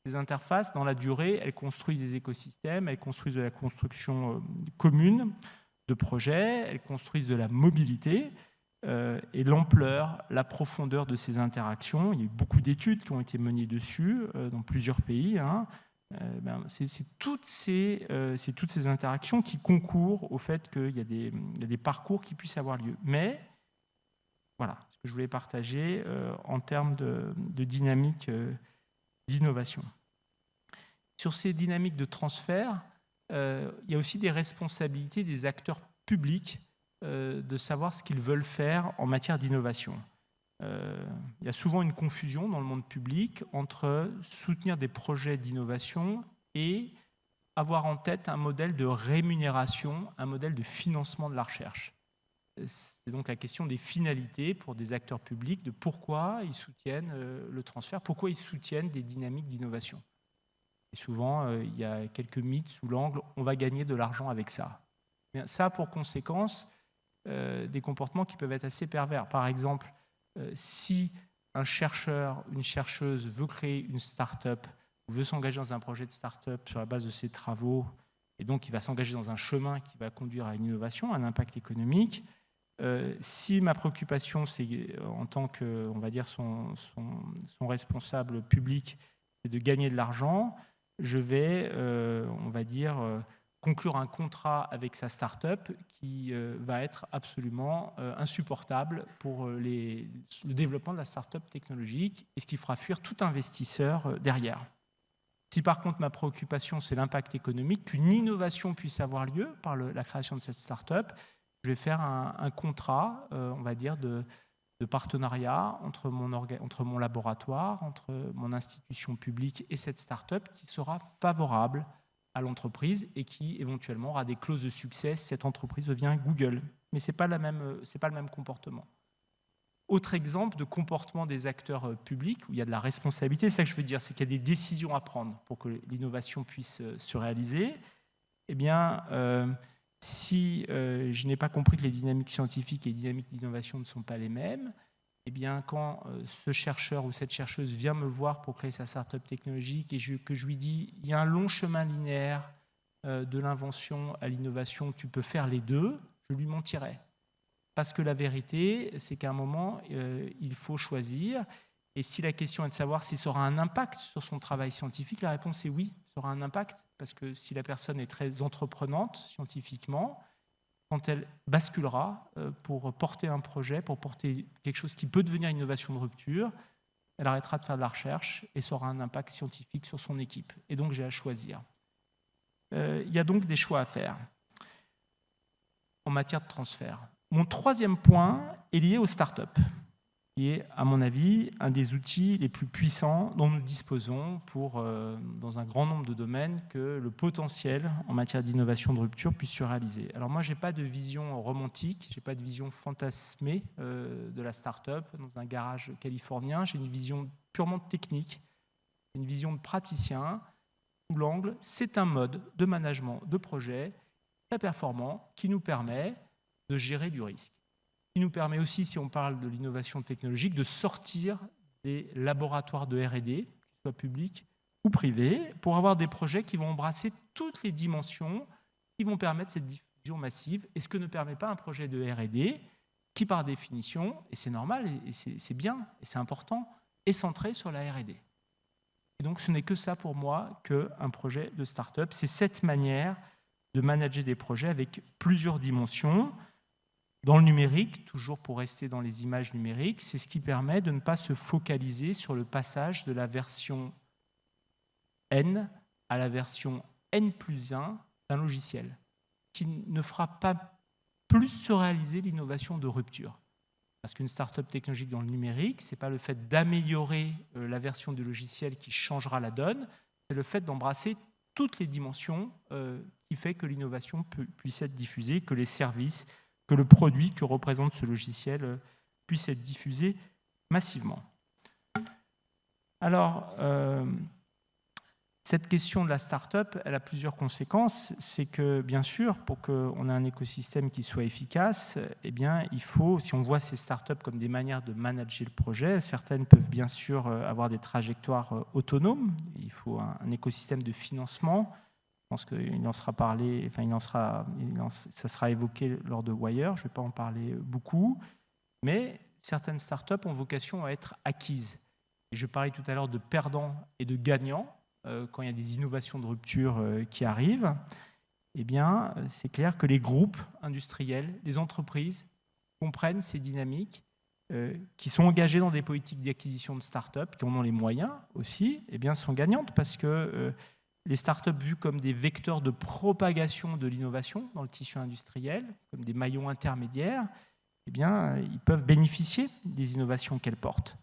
les interfaces, dans la durée, elles construisent des écosystèmes, elles construisent de la construction commune de projets, elles construisent de la mobilité, et l'ampleur, la profondeur de ces interactions, il y a eu beaucoup d'études qui ont été menées dessus dans plusieurs pays, c'est toutes ces interactions qui concourent au fait qu'il y a des parcours qui puissent avoir lieu. Mais voilà ce que je voulais partager en termes de dynamique d'innovation. Sur ces dynamiques de transfert, il y a aussi des responsabilités des acteurs publics de savoir ce qu'ils veulent faire en matière d'innovation. Il y a souvent une confusion dans le monde public entre soutenir des projets d'innovation et avoir en tête un modèle de rémunération, un modèle de financement de la recherche. c'est donc la question des finalités pour des acteurs publics, de pourquoi ils soutiennent le transfert, pourquoi ils soutiennent des dynamiques d'innovation. Et souvent, il y a quelques mythes sous l'angle « on va gagner de l'argent avec ça ». Ça a pour conséquence des comportements qui peuvent être assez pervers. Par exemple, si un chercheur, une chercheuse veut créer une start-up, veut s'engager dans un projet de start-up sur la base de ses travaux, et donc il va s'engager dans un chemin qui va conduire à une innovation, à un impact économique, si ma préoccupation, c'est en tant que, on va dire, son responsable public, c'est de gagner de l'argent, je vais, on va dire, conclure un contrat avec sa start-up qui va être absolument insupportable pour le développement de la start-up technologique et ce qui fera fuir tout investisseur derrière. Si par contre ma préoccupation c'est l'impact économique, qu'une innovation puisse avoir lieu par la création de cette start-up, je vais faire un contrat, on va dire, de partenariat entre mon laboratoire, entre mon institution publique et cette start-up qui sera favorable à l'entreprise et qui éventuellement aura des clauses de succès si cette entreprise devient Google. Mais ce n'est pas le même comportement. Autre exemple de comportement des acteurs publics où il y a de la responsabilité, c'est ça que je veux dire, c'est qu'il y a des décisions à prendre pour que l'innovation puisse se réaliser. Eh bien, si je n'ai pas compris que les dynamiques scientifiques et les dynamiques d'innovation ne sont pas les mêmes, eh bien, quand ce chercheur ou cette chercheuse vient me voir pour créer sa start-up technologique et que je lui dis il y a un long chemin linéaire de l'invention à l'innovation, tu peux faire les deux, je lui mentirai. Parce que la vérité, c'est qu'à un moment, il faut choisir. Et si la question est de savoir si ça aura un impact sur son travail scientifique, la réponse est oui, ça aura un impact. Parce que si la personne est très entreprenante scientifiquement, quand elle basculera pour porter un projet, pour porter quelque chose qui peut devenir une innovation de rupture, elle arrêtera de faire de la recherche et ça aura un impact scientifique sur son équipe. Et donc, j'ai à choisir. Il y a donc des choix à faire en matière de transfert. Mon troisième point est lié aux startups, qui est, à mon avis, un des outils les plus puissants dont nous disposons pour, dans un grand nombre de domaines, que le potentiel en matière d'innovation de rupture puisse se réaliser. Alors moi, je n'ai pas de vision romantique, je n'ai pas de vision fantasmée de la start-up dans un garage californien. J'ai une vision purement technique, une vision de praticien, où l'angle, c'est un mode de management de projet très performant qui nous permet de gérer du risque. Qui nous permet aussi, si on parle de l'innovation technologique, de sortir des laboratoires de R&D, qu'ils soient publics ou privés, pour avoir des projets qui vont embrasser toutes les dimensions qui vont permettre cette diffusion massive. Et ce que ne permet pas un projet de R&D, qui par définition, et c'est normal, et c'est bien, et c'est important, est centré sur la R&D. Et donc ce n'est que ça pour moi qu'un projet de start-up. C'est cette manière de manager des projets avec plusieurs dimensions. Dans le numérique, toujours pour rester dans les images numériques, c'est ce qui permet de ne pas se focaliser sur le passage de la version N à la version N+1 d'un logiciel, qui ne fera pas plus se réaliser l'innovation de rupture. Parce qu'une start-up technologique dans le numérique, ce n'est pas le fait d'améliorer la version du logiciel qui changera la donne, c'est le fait d'embrasser toutes les dimensions qui fait que l'innovation puisse être diffusée, que les services, que le produit que représente ce logiciel puisse être diffusé massivement. Alors, cette question de la start-up, elle a plusieurs conséquences. C'est que, bien sûr, pour qu'on ait un écosystème qui soit efficace, eh bien, il faut, si on voit ces start-up comme des manières de manager le projet, certaines peuvent bien sûr avoir des trajectoires autonomes. Il faut un écosystème de financement. Je pense qu'il en sera parlé, enfin, ça sera évoqué lors de Wire, je ne vais pas en parler beaucoup, mais certaines startups ont vocation à être acquises. Et je parlais tout à l'heure de perdants et de gagnants, quand il y a des innovations de rupture qui arrivent. Eh bien, c'est clair que les groupes industriels, les entreprises comprennent ces dynamiques, qui sont engagées dans des politiques d'acquisition de startups, qui en ont les moyens aussi, eh bien, sont gagnantes parce que les startups vues comme des vecteurs de propagation de l'innovation dans le tissu industriel, comme des maillons intermédiaires, eh bien, ils peuvent bénéficier des innovations qu'elles portent.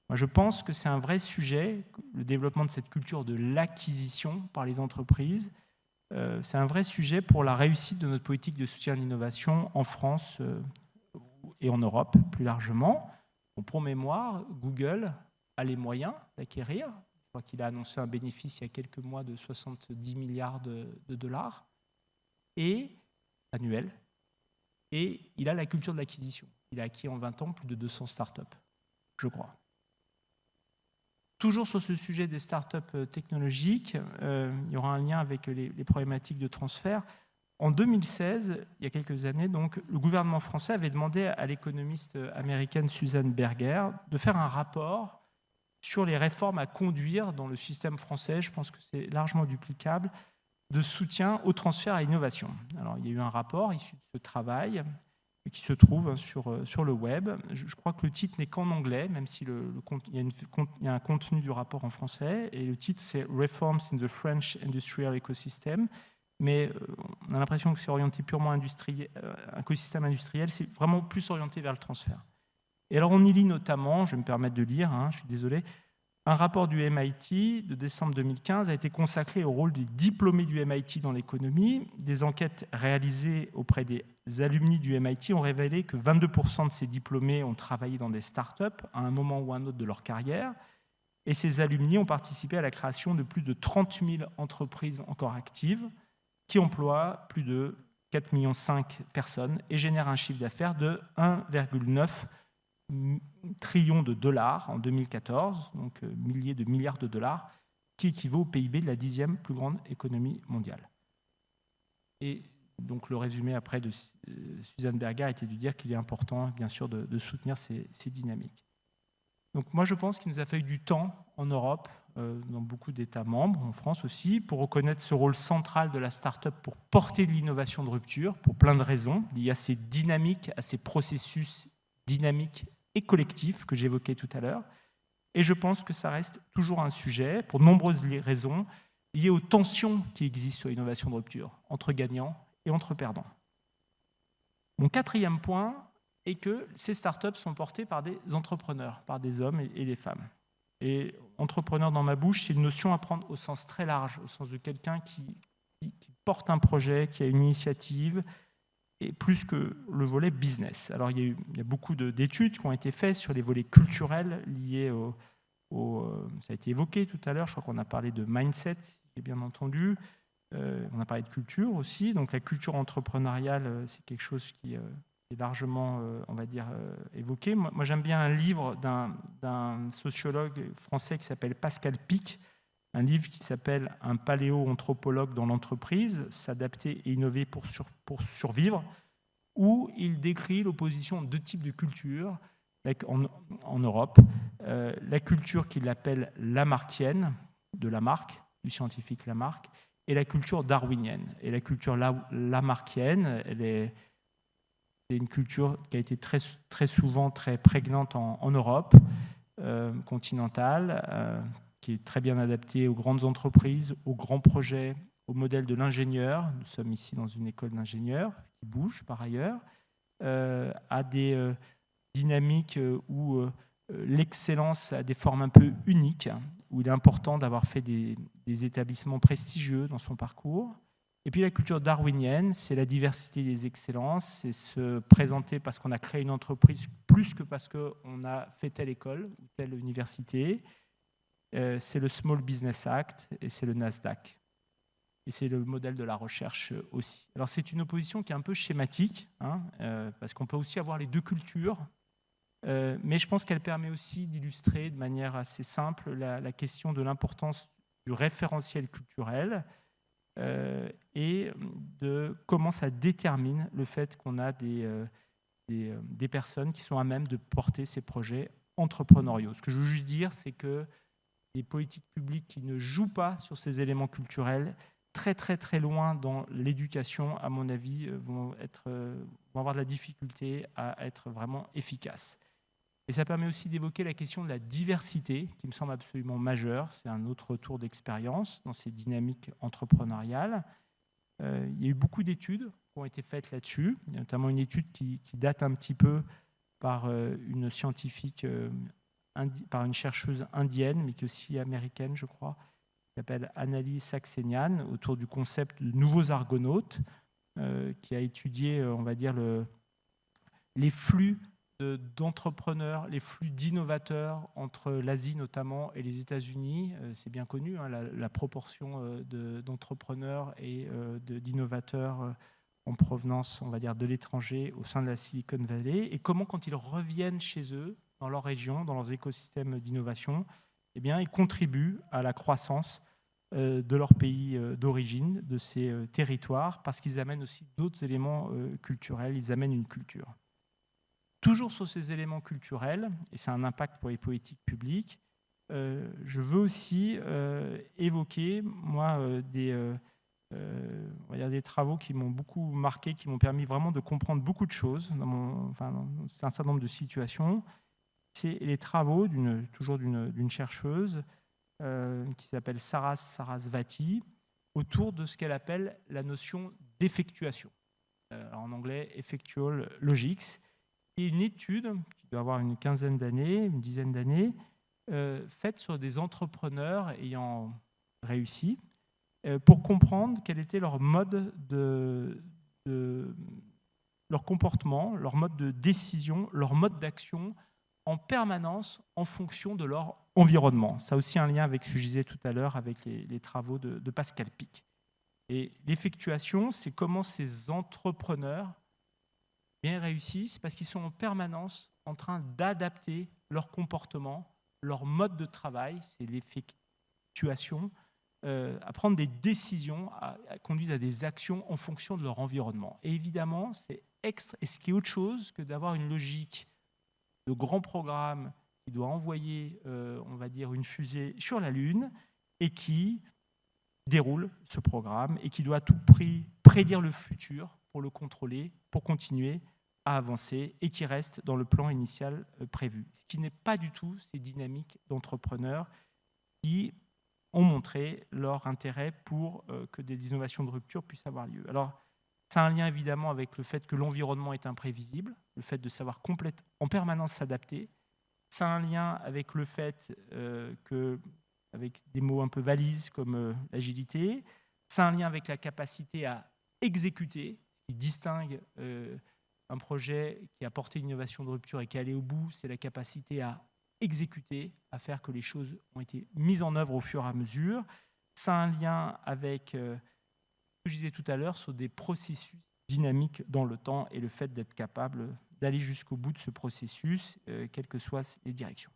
Moi, je pense que c'est un vrai sujet, le développement de cette culture de l'acquisition par les entreprises. C'est un vrai sujet pour la réussite de notre politique de soutien à l'innovation en France et en Europe plus largement. Bon, pour mémoire, Google a les moyens d'acquérir. Je crois qu'il a annoncé un bénéfice il y a quelques mois de 70 milliards de dollars annuels. Et il a la culture de l'acquisition. Il a acquis en 20 ans plus de 200 startups, je crois. Toujours sur ce sujet des startups technologiques, il y aura un lien avec les problématiques de transfert. En 2016, il y a quelques années, donc, le gouvernement français avait demandé à l'économiste américaine Suzanne Berger de faire un rapport sur les réformes à conduire dans le système français, je pense que c'est largement duplicable, de soutien au transfert à l'innovation. Alors, il y a eu un rapport issu de ce travail qui se trouve sur le web. Je crois que le titre n'est qu'en anglais, même si il y a un contenu du rapport en français, et le titre c'est « Reforms in the French Industrial Ecosystem ». Mais on a l'impression que c'est orienté purement écosystème industriel, c'est vraiment plus orienté vers le transfert. Et alors on y lit notamment, je vais me permettre de lire, je suis désolé, un rapport du MIT de décembre 2015 a été consacré au rôle des diplômés du MIT dans l'économie. Des enquêtes réalisées auprès des alumni du MIT ont révélé que 22% de ces diplômés ont travaillé dans des startups à un moment ou un autre de leur carrière. Et ces alumni ont participé à la création de plus de 30 000 entreprises encore actives qui emploient plus de 4,5 millions de personnes et génèrent un chiffre d'affaires de 1,9 trillion de dollars en 2014, donc milliers de milliards de dollars, qui équivaut au PIB de la 10e plus grande économie mondiale. Et donc le résumé après de Suzanne Berger a été de dire qu'il est important, bien sûr, de soutenir ces dynamiques. Donc moi, je pense qu'il nous a fallu du temps en Europe, dans beaucoup d'États membres, en France aussi, pour reconnaître ce rôle central de la start-up pour porter de l'innovation de rupture, pour plein de raisons, liées à ces dynamiques, à ces processus dynamiques et collectifs que j'évoquais tout à l'heure. Et je pense que ça reste toujours un sujet, pour de nombreuses raisons, liées aux tensions qui existent sur l'innovation de rupture, entre gagnants et entre perdants. Mon quatrième point est que ces startups sont portées par des entrepreneurs, par des hommes et des femmes. Et entrepreneur dans ma bouche, c'est une notion à prendre au sens très large, au sens de quelqu'un qui porte un projet, qui a une initiative, et plus que le volet business. Alors il y a beaucoup d'études qui ont été faites sur les volets culturels liés ça a été évoqué tout à l'heure, je crois qu'on a parlé de mindset, si j'ai bien entendu, on a parlé de culture aussi, donc la culture entrepreneuriale, c'est quelque chose qui est largement, on va dire, évoqué. Moi j'aime bien un livre d'un sociologue français qui s'appelle Pascal Pic, un livre qui s'appelle « Un paléo-anthropologue dans l'entreprise, s'adapter et innover pour survivre », où il décrit l'opposition de deux types de cultures en Europe. La culture qu'il appelle lamarckienne, de Lamarck, du scientifique Lamarck, et la culture darwinienne. Et la culture lamarckienne, c'est une culture qui a été très souvent très prégnante en Europe continentale, qui est très bien adaptée aux grandes entreprises, aux grands projets, au modèle de l'ingénieur. Nous sommes ici dans une école d'ingénieurs qui bouge par ailleurs, à des dynamiques où l'excellence a des formes un peu uniques, où il est important d'avoir fait des établissements prestigieux dans son parcours. Et puis la culture darwinienne, c'est la diversité des excellences, c'est se présenter parce qu'on a créé une entreprise plus que parce qu'on a fait telle école ou telle université. C'est le Small Business Act et c'est le Nasdaq. Et c'est le modèle de la recherche aussi. Alors c'est une opposition qui est un peu schématique, parce qu'on peut aussi avoir les deux cultures, mais je pense qu'elle permet aussi d'illustrer de manière assez simple la question de l'importance du référentiel culturel et de comment ça détermine le fait qu'on a des personnes qui sont à même de porter ces projets entrepreneuriaux. Ce que je veux juste dire, c'est que des politiques publiques qui ne jouent pas sur ces éléments culturels, très loin dans l'éducation, à mon avis, vont avoir de la difficulté à être vraiment efficaces. Et ça permet aussi d'évoquer la question de la diversité, qui me semble absolument majeure. C'est un autre tour d'expérience dans ces dynamiques entrepreneuriales. Il y a eu beaucoup d'études qui ont été faites là-dessus. Il y a notamment une étude qui date un petit peu par une scientifique, par une chercheuse indienne, mais qui est aussi américaine, je crois, qui s'appelle Anali Saxenian, autour du concept de nouveaux argonautes, qui a étudié, on va dire, les flux d'entrepreneurs, les flux d'innovateurs entre l'Asie notamment et les États-Unis. C'est bien connu, hein, la proportion d'entrepreneurs et d'innovateurs en provenance, on va dire, de l'étranger au sein de la Silicon Valley, et comment, quand ils reviennent chez eux, dans leur région, dans leurs écosystèmes d'innovation, eh bien, ils contribuent à la croissance de leur pays d'origine, de ces territoires, parce qu'ils amènent aussi d'autres éléments culturels, ils amènent une culture. Toujours sur ces éléments culturels, et c'est un impact pour les politiques publiques, je veux aussi évoquer, moi, on va dire des travaux qui m'ont beaucoup marqué, qui m'ont permis vraiment de comprendre beaucoup de choses dans un certain nombre de situations. C'est les travaux toujours d'une chercheuse qui s'appelle Saras Sarasvati, autour de ce qu'elle appelle la notion d'effectuation. En anglais, effectual logics. Et une étude qui doit avoir une quinzaine d'années, une dizaine d'années, faite sur des entrepreneurs ayant réussi, pour comprendre quel était leur mode leur comportement, leur mode de décision, leur mode d'action en permanence en fonction de leur environnement. Ça a aussi un lien avec ce que je disais tout à l'heure, avec les travaux de Pascal Pic. Et l'effectuation, c'est comment ces entrepreneurs bien réussissent, parce qu'ils sont en permanence en train d'adapter leur comportement, leur mode de travail, c'est l'effectuation, à prendre des décisions, à conduire à des actions en fonction de leur environnement. Et évidemment, c'est ce qui est autre chose que d'avoir une logique de grand programme qui doit envoyer, on va dire, une fusée sur la Lune et qui déroule ce programme et qui doit à tout prix prédire le futur pour le contrôler, pour continuer à avancer et qui reste dans le plan initial prévu. Ce qui n'est pas du tout ces dynamiques d'entrepreneurs qui ont montré leur intérêt pour que des innovations de rupture puissent avoir lieu. Alors, ça a un lien évidemment avec le fait que l'environnement est imprévisible, le fait de savoir en permanence s'adapter. Ça a un lien avec le fait avec des mots un peu valises comme l'agilité. Ça a un lien avec la capacité à exécuter, ce qui distingue un projet qui a porté une innovation de rupture et qui est allé au bout, c'est la capacité à exécuter, à faire que les choses ont été mises en œuvre au fur et à mesure. Ça a un lien avec ce que je disais tout à l'heure sur des processus dynamiques dans le temps et le fait d'être capable d'aller jusqu'au bout de ce processus, quelles que soient les directions.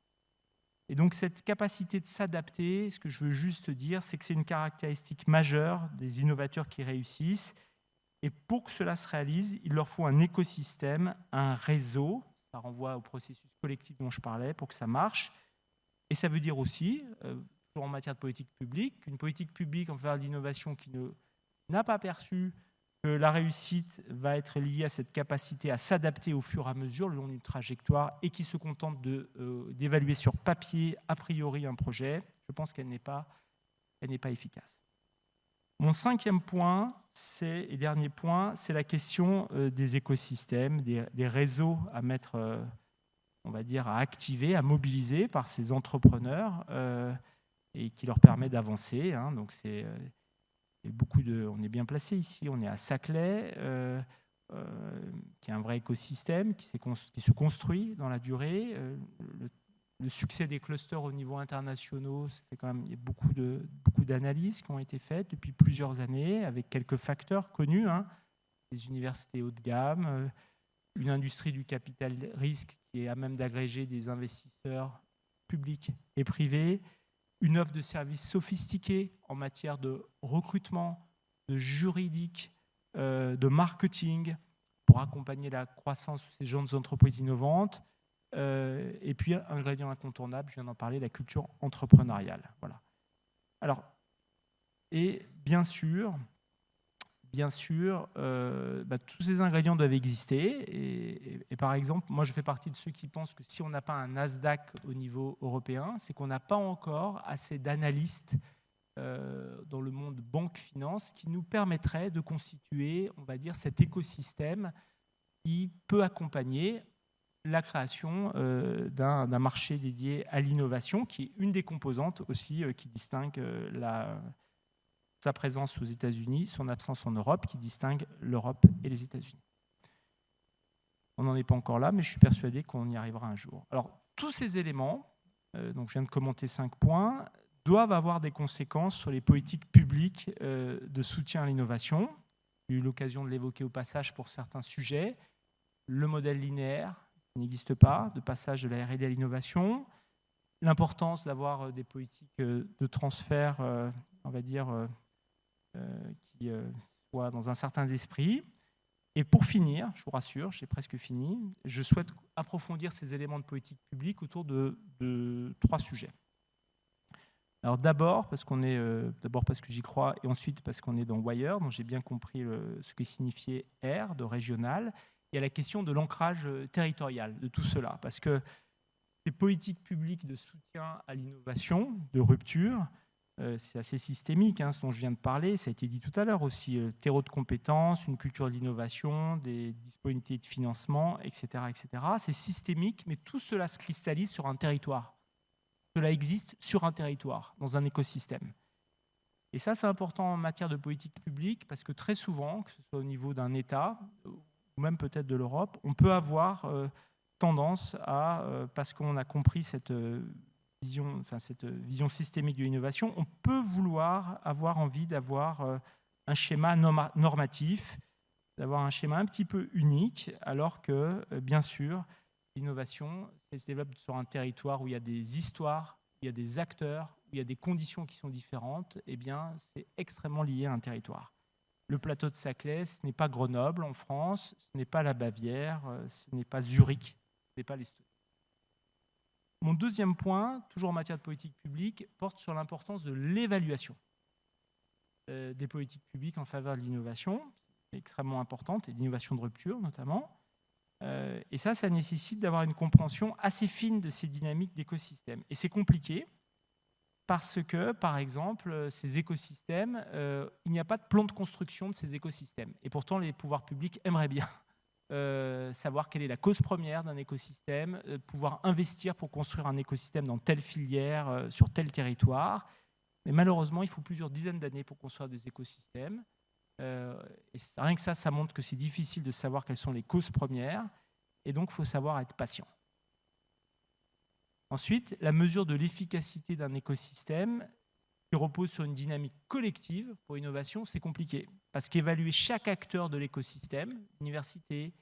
Et donc cette capacité de s'adapter, ce que je veux juste dire, c'est que c'est une caractéristique majeure des innovateurs qui réussissent. Et pour que cela se réalise, il leur faut un écosystème, un réseau. Ça renvoie au processus collectif dont je parlais pour que ça marche. Et ça veut dire aussi, toujours en matière de politique publique, qu'une politique publique en faveur de l'innovation qui n'a pas perçu que la réussite va être liée à cette capacité à s'adapter au fur et à mesure le long d'une trajectoire et qui se contente d'évaluer sur papier, a priori, un projet, je pense qu'elle n'est pas efficace. Mon cinquième point, et dernier point, c'est la question des écosystèmes, des réseaux à mettre, on va dire, à activer, à mobiliser par ces entrepreneurs et qui leur permet d'avancer. Hein. Donc c'est on est bien placé ici, on est à Saclay, qui est un vrai écosystème qui se construit dans la durée. Le succès des clusters au niveau international, il y a beaucoup d'analyses qui ont été faites depuis plusieurs années, avec quelques facteurs connus, hein, des universités haut de gamme, une industrie du capital risque qui est à même d'agréger des investisseurs publics et privés, une offre de services sophistiquée en matière de recrutement, de juridique, de marketing, pour accompagner la croissance de ces jeunes entreprises innovantes, et puis un ingrédient incontournable, je viens d'en parler, la culture entrepreneuriale. Voilà. Alors, et bien sûr, tous ces ingrédients doivent exister. Et par exemple, moi, je fais partie de ceux qui pensent que si on n'a pas un Nasdaq au niveau européen, c'est qu'on n'a pas encore assez d'analystes dans le monde banque-finance qui nous permettraient de constituer, on va dire, cet écosystème qui peut accompagner la création d'un marché dédié à l'innovation, qui est une des composantes aussi qui distingue sa présence aux États-Unis, son absence en Europe, qui distingue l'Europe et les États-Unis. On n'en est pas encore là, mais je suis persuadé qu'on y arrivera un jour. Alors, tous ces éléments, donc je viens de commenter 5 points, doivent avoir des conséquences sur les politiques publiques de soutien à l'innovation. J'ai eu l'occasion de l'évoquer au passage pour certains sujets. Le modèle linéaire, qui n'existe pas, de passage de la R&D à l'innovation. L'importance d'avoir des politiques de transfert, on va dire, qui soient dans un certain esprit. Et pour finir, je vous rassure, j'ai presque fini, je souhaite approfondir ces éléments de politique publique autour de 3 sujets. Alors d'abord parce que j'y crois, et ensuite parce qu'on est dans Wire, dont j'ai bien compris ce que signifiait R, de régional, et à la question de l'ancrage territorial de tout cela. Parce que ces politiques publiques de soutien à l'innovation, de rupture, c'est assez systémique, ce dont je viens de parler, ça a été dit tout à l'heure aussi, terreau de compétences, une culture de l'innovation, des disponibilités de financement, etc. etc. C'est systémique, mais tout cela se cristallise sur un territoire. Cela existe sur un territoire, dans un écosystème. Et ça, c'est important en matière de politique publique, parce que très souvent, que ce soit au niveau d'un État, ou même peut-être de l'Europe, on peut avoir tendance à, parce qu'on a compris cette vision systémique de l'innovation, on peut avoir envie d'avoir un schéma normatif, d'avoir un schéma un petit peu unique, alors que, bien sûr, l'innovation se développe sur un territoire où il y a des histoires, où il y a des acteurs, où il y a des conditions qui sont différentes. Eh bien, c'est extrêmement lié à un territoire. Le plateau de Saclay, ce n'est pas Grenoble en France, ce n'est pas la Bavière, ce n'est pas Zurich, ce n'est pas l'Estonie. Mon deuxième point, toujours en matière de politique publique, porte sur l'importance de l'évaluation des politiques publiques en faveur de l'innovation. C'est extrêmement importante, et l'innovation de rupture notamment. Et ça nécessite d'avoir une compréhension assez fine de ces dynamiques d'écosystèmes. Et c'est compliqué parce que, par exemple, ces écosystèmes, il n'y a pas de plan de construction de ces écosystèmes. Et pourtant, les pouvoirs publics aimeraient bien savoir quelle est la cause première d'un écosystème, pouvoir investir pour construire un écosystème dans telle filière, sur tel territoire. Mais malheureusement, il faut plusieurs dizaines d'années pour construire des écosystèmes. Et rien que ça montre que c'est difficile de savoir quelles sont les causes premières. Et donc, il faut savoir être patient. Ensuite, la mesure de l'efficacité d'un écosystème qui repose sur une dynamique collective pour l'innovation, c'est compliqué. Parce qu'évaluer chaque acteur de l'écosystème, l'université,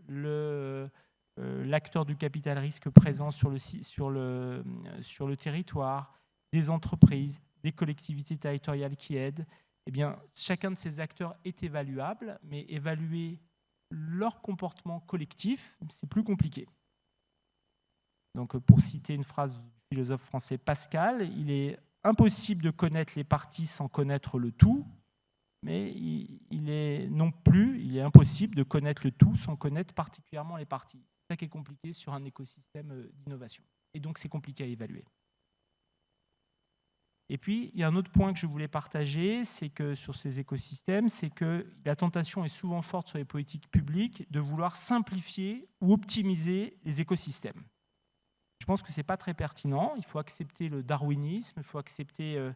l'acteur du capital risque présent sur le territoire, des entreprises, des collectivités territoriales qui aident, eh bien, chacun de ces acteurs est évaluable, mais évaluer leur comportement collectif, c'est plus compliqué. Donc, pour citer une phrase du philosophe français Pascal, il est impossible de connaître les parties sans connaître le tout, mais il est impossible de connaître le tout sans connaître particulièrement les parties. C'est ça qui est compliqué sur un écosystème d'innovation. Et donc, c'est compliqué à évaluer. Et puis, il y a un autre point que je voulais partager, c'est que sur ces écosystèmes, c'est que la tentation est souvent forte sur les politiques publiques de vouloir simplifier ou optimiser les écosystèmes. Je pense que ce n'est pas très pertinent. Il faut accepter le darwinisme, il faut accepter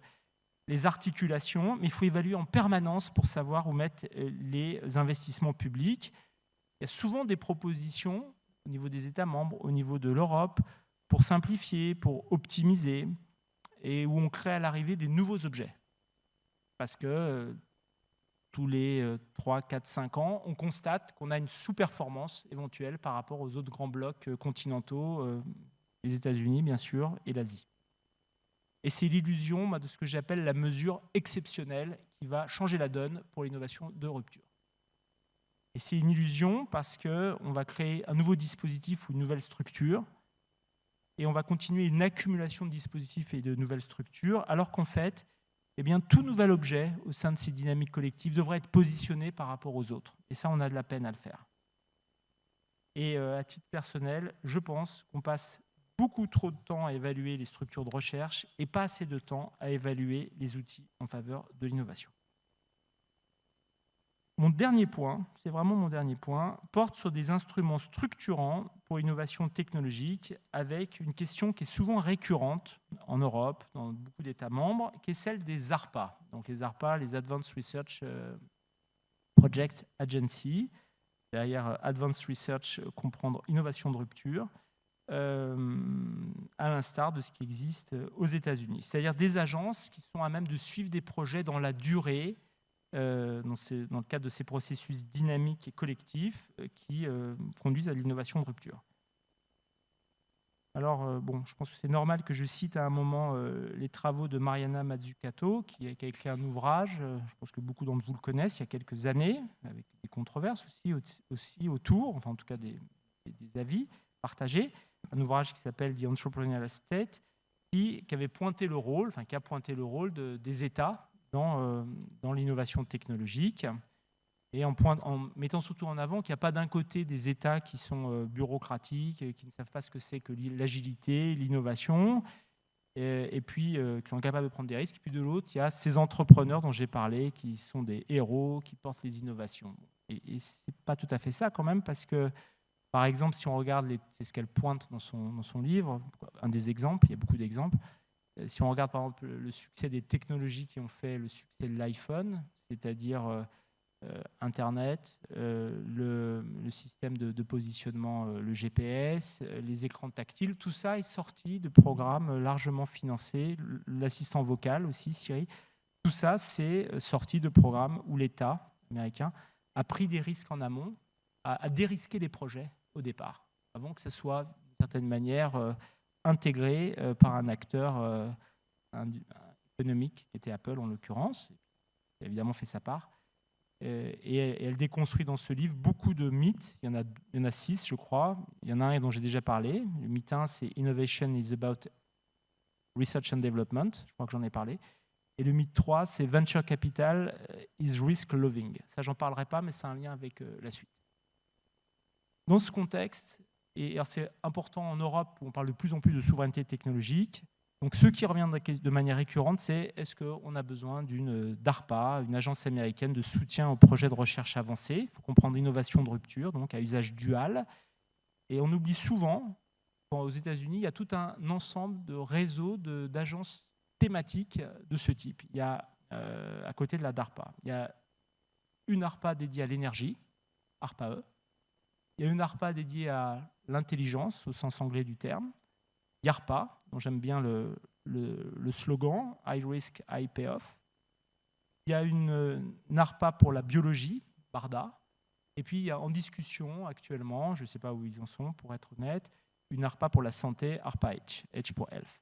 les articulations, mais il faut évaluer en permanence pour savoir où mettre les investissements publics. Il y a souvent des propositions au niveau des États membres, au niveau de l'Europe, pour simplifier, pour optimiser, et où on crée à l'arrivée des nouveaux objets. Parce que tous les 3, 4, 5 ans, on constate qu'on a une sous-performance éventuelle par rapport aux autres grands blocs continentaux, les États-Unis, bien sûr, et l'Asie. Et c'est l'illusion de ce que j'appelle la mesure exceptionnelle qui va changer la donne pour l'innovation de rupture. Et c'est une illusion parce qu'on va créer un nouveau dispositif ou une nouvelle structure, et on va continuer une accumulation de dispositifs et de nouvelles structures, alors qu'en fait, eh bien, tout nouvel objet au sein de ces dynamiques collectives devrait être positionné par rapport aux autres. Et ça, on a de la peine à le faire. Et à titre personnel, je pense qu'on passe beaucoup trop de temps à évaluer les structures de recherche et pas assez de temps à évaluer les outils en faveur de l'innovation. Mon dernier point, c'est vraiment mon dernier point, porte sur des instruments structurants pour l'innovation technologique avec une question qui est souvent récurrente en Europe, dans beaucoup d'États membres, qui est celle des ARPA. Donc les ARPA, les Advanced Research Project Agency, derrière Advanced Research, comprendre innovation de rupture, à l'instar de ce qui existe aux États-Unis. C'est-à-dire des agences qui sont à même de suivre des projets dans la durée, dans le cadre de ces processus dynamiques et collectifs qui conduisent à l'innovation de rupture. Alors, bon, je pense que c'est normal que je cite à un moment les travaux de Mariana Mazzucato, qui a écrit un ouvrage, je pense que beaucoup d'entre vous le connaissent, il y a quelques années, avec des controverses aussi autour, enfin en tout cas des avis partagés, un ouvrage qui s'appelle The Entrepreneurial State, qui avait pointé le rôle, enfin qui a pointé le rôle des États dans l'innovation technologique, et en mettant surtout en avant qu'il n'y a pas d'un côté des États qui sont bureaucratiques, qui ne savent pas ce que c'est que l'agilité, l'innovation, et puis qui sont capables de prendre des risques. Et puis de l'autre, il y a ces entrepreneurs dont j'ai parlé, qui sont des héros, qui portent les innovations. Et ce n'est pas tout à fait ça quand même, parce que, par exemple, si on regarde, c'est ce qu'elle pointe dans son livre, un des exemples, il y a beaucoup d'exemples, si on regarde par exemple le succès des technologies qui ont fait le succès de l'iPhone, c'est-à-dire Internet, le système de positionnement, le GPS, les écrans tactiles, tout ça est sorti de programmes largement financés, l'assistant vocal aussi, Siri, tout ça c'est sorti de programmes où l'État américain a pris des risques en amont, a dérisqué les projets au départ, avant que ça soit d'une certaine manière intégré par un acteur économique, qui était Apple en l'occurrence, qui a évidemment fait sa part. Et elle déconstruit dans ce livre beaucoup de mythes. Il y en a 6, je crois. Il y en a un dont j'ai déjà parlé. Le mythe 1, c'est Innovation is about research and development. Je crois que j'en ai parlé. Et le mythe 3, c'est Venture capital is risk loving. Ça, j'en parlerai pas, mais c'est un lien avec la suite. Dans ce contexte, et alors c'est important en Europe où on parle de plus en plus de souveraineté technologique. Donc, ce qui revient de manière récurrente, c'est est-ce qu'on a besoin d'une DARPA, une agence américaine de soutien aux projets de recherche avancés. Il faut comprendre l'innovation de rupture, donc à usage dual. Et on oublie souvent qu'aux États-Unis, il y a tout un ensemble de réseaux d'agences thématiques de ce type. Il y a, à côté de la DARPA, il y a une ARPA dédiée à l'énergie, ARPA-E. Il y a une ARPA dédiée à l'intelligence, au sens anglais du terme. YARPA, dont j'aime bien le slogan, High Risk, High Payoff. Il y a une ARPA pour la biologie, BARDA. Et puis, il y a en discussion actuellement, je ne sais pas où ils en sont pour être honnête, une ARPA pour la santé, ARPA-H, H pour Health.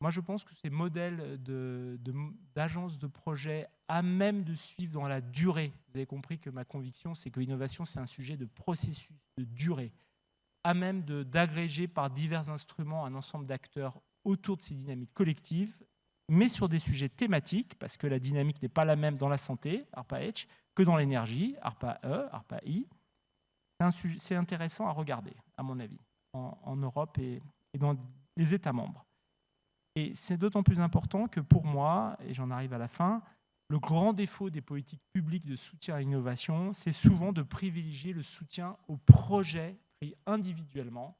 Moi, je pense que ces modèles d'agences de projet à même de suivre dans la durée, vous avez compris que ma conviction, c'est que l'innovation, c'est un sujet de processus, de durée, à même d'agréger par divers instruments un ensemble d'acteurs autour de ces dynamiques collectives, mais sur des sujets thématiques, parce que la dynamique n'est pas la même dans la santé, ARPA-H, que dans l'énergie, ARPA-E, ARPA-I. C'est intéressant à regarder, à mon avis, en Europe et dans les États membres. Et c'est d'autant plus important que pour moi, et j'en arrive à la fin, le grand défaut des politiques publiques de soutien à l'innovation, c'est souvent de privilégier le soutien aux projets pris individuellement,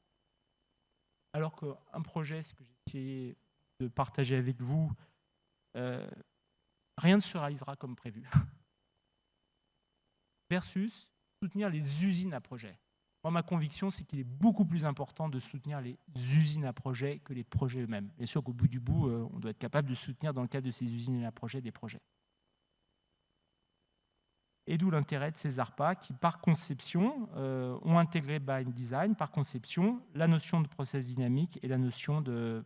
alors qu'un projet, ce que j'ai essayé de partager avec vous, rien ne se réalisera comme prévu. Versus soutenir les usines à projet. Moi, ma conviction, c'est qu'il est beaucoup plus important de soutenir les usines à projet que les projets eux-mêmes. Bien sûr qu'au bout du bout, on doit être capable de soutenir dans le cadre de ces usines à projet des projets. Et d'où l'intérêt de ces ARPA qui, par conception, ont intégré by design, par conception, la notion de process dynamique et la notion de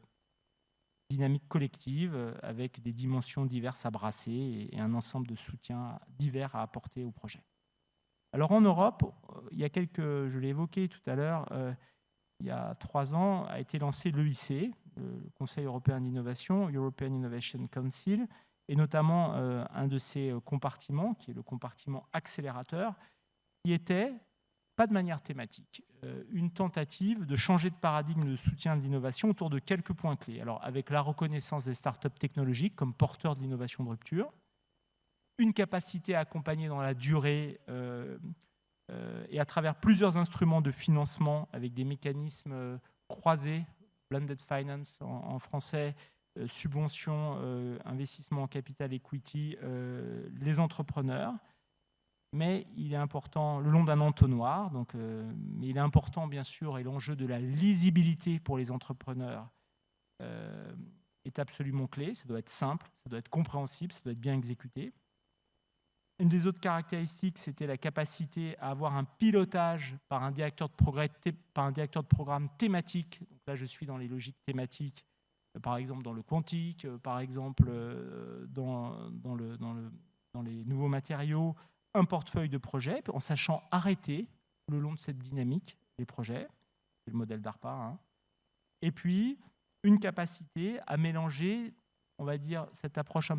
dynamique collective avec des dimensions diverses à brasser et un ensemble de soutiens divers à apporter au projet. Alors en Europe, il y a je l'ai évoqué tout à l'heure, il y a 3 ans, a été lancé l'EIC, le Conseil européen d'innovation, European Innovation Council, et notamment un de ces compartiments, qui est le compartiment accélérateur, qui était, pas de manière thématique, une tentative de changer de paradigme de soutien de l'innovation autour de quelques points clés. Alors, avec la reconnaissance des startups technologiques comme porteurs de l'innovation de rupture, une capacité à accompagner dans la durée et à travers plusieurs instruments de financement avec des mécanismes croisés, blended finance en français, subventions, investissement en capital equity, les entrepreneurs, mais il est important, le long d'un entonnoir, donc, mais il est important bien sûr, et l'enjeu de la lisibilité pour les entrepreneurs est absolument clé. Ça doit être simple, ça doit être compréhensible, ça doit être bien exécuté. Une des autres caractéristiques, c'était la capacité à avoir un pilotage par un directeur de programme thématique. Donc là, je suis dans les logiques thématiques, par exemple dans le quantique, par exemple dans les nouveaux matériaux, un portefeuille de projets, en sachant arrêter le long de cette dynamique les projets. C'est le modèle DARPA. Hein. Et puis, une capacité à mélanger, on va dire, cette approche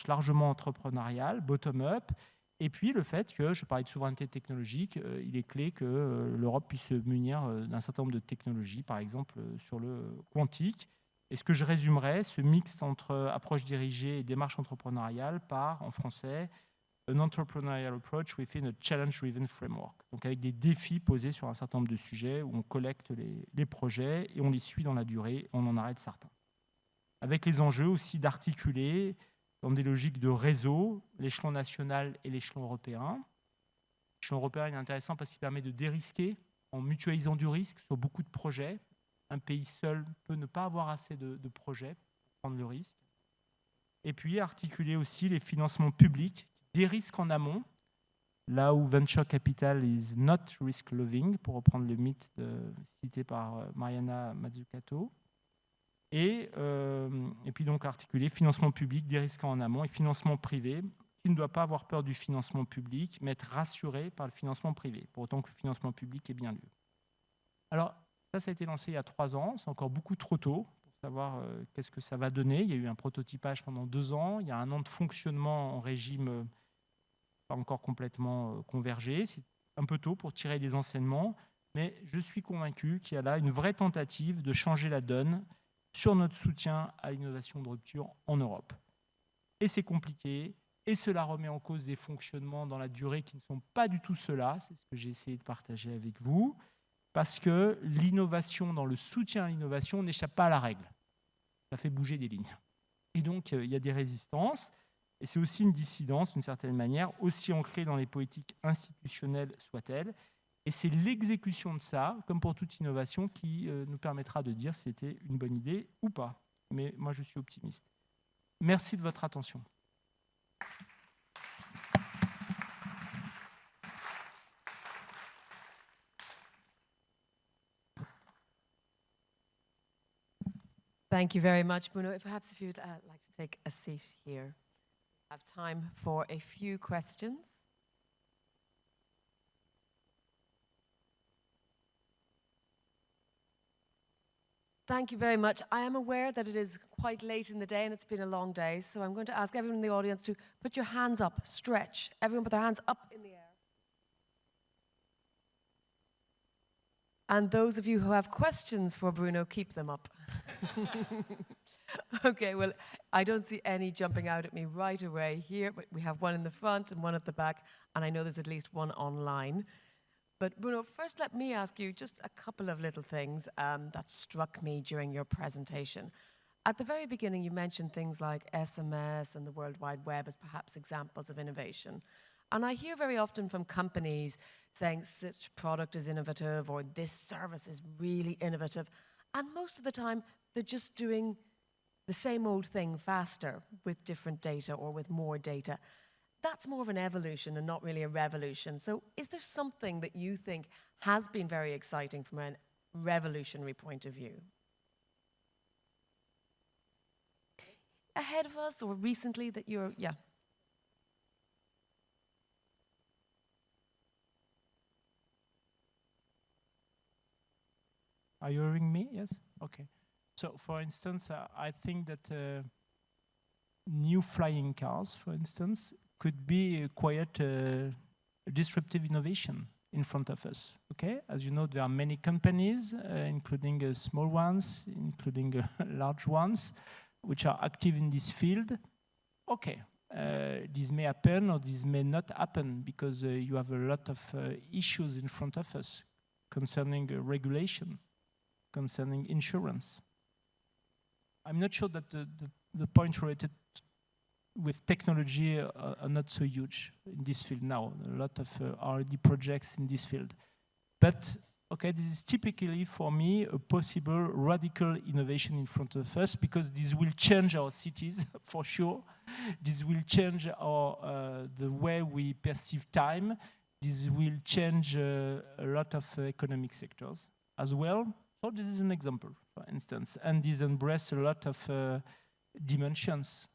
largement entrepreneuriale, bottom-up, et puis le fait que, je parlais de souveraineté technologique, il est clé que l'Europe puisse se munir d'un certain nombre de technologies, par exemple sur le quantique. Et ce que je résumerais, ce mix entre approche dirigée et démarche entrepreneuriale par, en français, an entrepreneurial approach within a challenge-driven framework. Donc avec des défis posés sur un certain nombre de sujets où on collecte les projets et on les suit dans la durée, on en arrête certains. Avec les enjeux aussi d'articuler dans des logiques de réseau, l'échelon national et l'échelon européen. L'échelon européen est intéressant parce qu'il permet de dérisquer en mutualisant du risque sur beaucoup de projets. Un pays seul peut ne pas avoir assez de projets pour prendre le risque. Et puis articuler aussi les financements publics des risques en amont, là où venture capital is not risk loving, pour reprendre le mythe cité par Mariana Mazzucato. Et puis donc articuler financement public des risques en amont et financement privé, qui ne doit pas avoir peur du financement public, mais être rassuré par le financement privé, pour autant que le financement public ait bien lieu. Alors, ça a été lancé il y a 3 ans, c'est encore beaucoup trop tôt pour savoir qu'est-ce que ça va donner. Il y a eu un prototypage pendant 2 ans, il y a 1 an de fonctionnement en régime pas encore complètement convergé. C'est un peu tôt pour tirer des enseignements, mais je suis convaincu qu'il y a là une vraie tentative de changer la donne sur notre soutien à l'innovation de rupture en Europe. Et c'est compliqué, et cela remet en cause des fonctionnements dans la durée qui ne sont pas du tout ceux-là, c'est ce que j'ai essayé de partager avec vous, parce que l'innovation dans le soutien à l'innovation n'échappe pas à la règle. Ça fait bouger des lignes. Et donc, il y a des résistances, et c'est aussi une dissidence, d'une certaine manière, aussi ancrée dans les politiques institutionnelles soient-elles. Et c'est l'exécution de ça, comme pour toute innovation, qui nous permettra de dire si c'était une bonne idée ou pas. Mais moi, je suis optimiste. Merci de votre attention. Thank you very much, Bruno. Perhaps if you'd like to take a seat here. I have time for a few questions. Thank you very much. I am aware that it is quite late in the day and it's been a long day, so I'm going to ask everyone in the audience to put your hands up, stretch. Everyone put their hands up in the air. And those of you who have questions for Bruno, keep them up. Okay, well, I don't see any jumping out at me right away here, but we have one in the front and one at the back, and I know there's at least one online. But Bruno, first let me ask you just a couple of little things that struck me during your presentation. At the very beginning, you mentioned things like SMS and the World Wide Web as perhaps examples of innovation. And I hear very often from companies saying such product is innovative or this service is really innovative. And most of the time, they're just doing the same old thing faster with different data or with more data. That's more of an evolution and not really a revolution. So is there something that you think has been very exciting from a revolutionary point of view? Ahead of us or recently that you're, yeah. Are you hearing me? Yes? Okay. So, for instance, I think that new flying cars, for instance, could be quite a disruptive innovation in front of us. Okay? As you know, there are many companies, including small ones, including large ones, which are active in this field. Okay. This may happen or this may not happen because you have a lot of issues in front of us concerning regulation, concerning insurance. I'm not sure that the point related with technology are not so huge. in this field now, a lot of R&D projects in this field. But okay, this is typically for me a possible radical innovation in front of us, because this will change our cities for sure. This will change our the way we perceive time. This will change a lot of economic sectors as well. So this is an example, for instance, and this embraces a lot of dimensions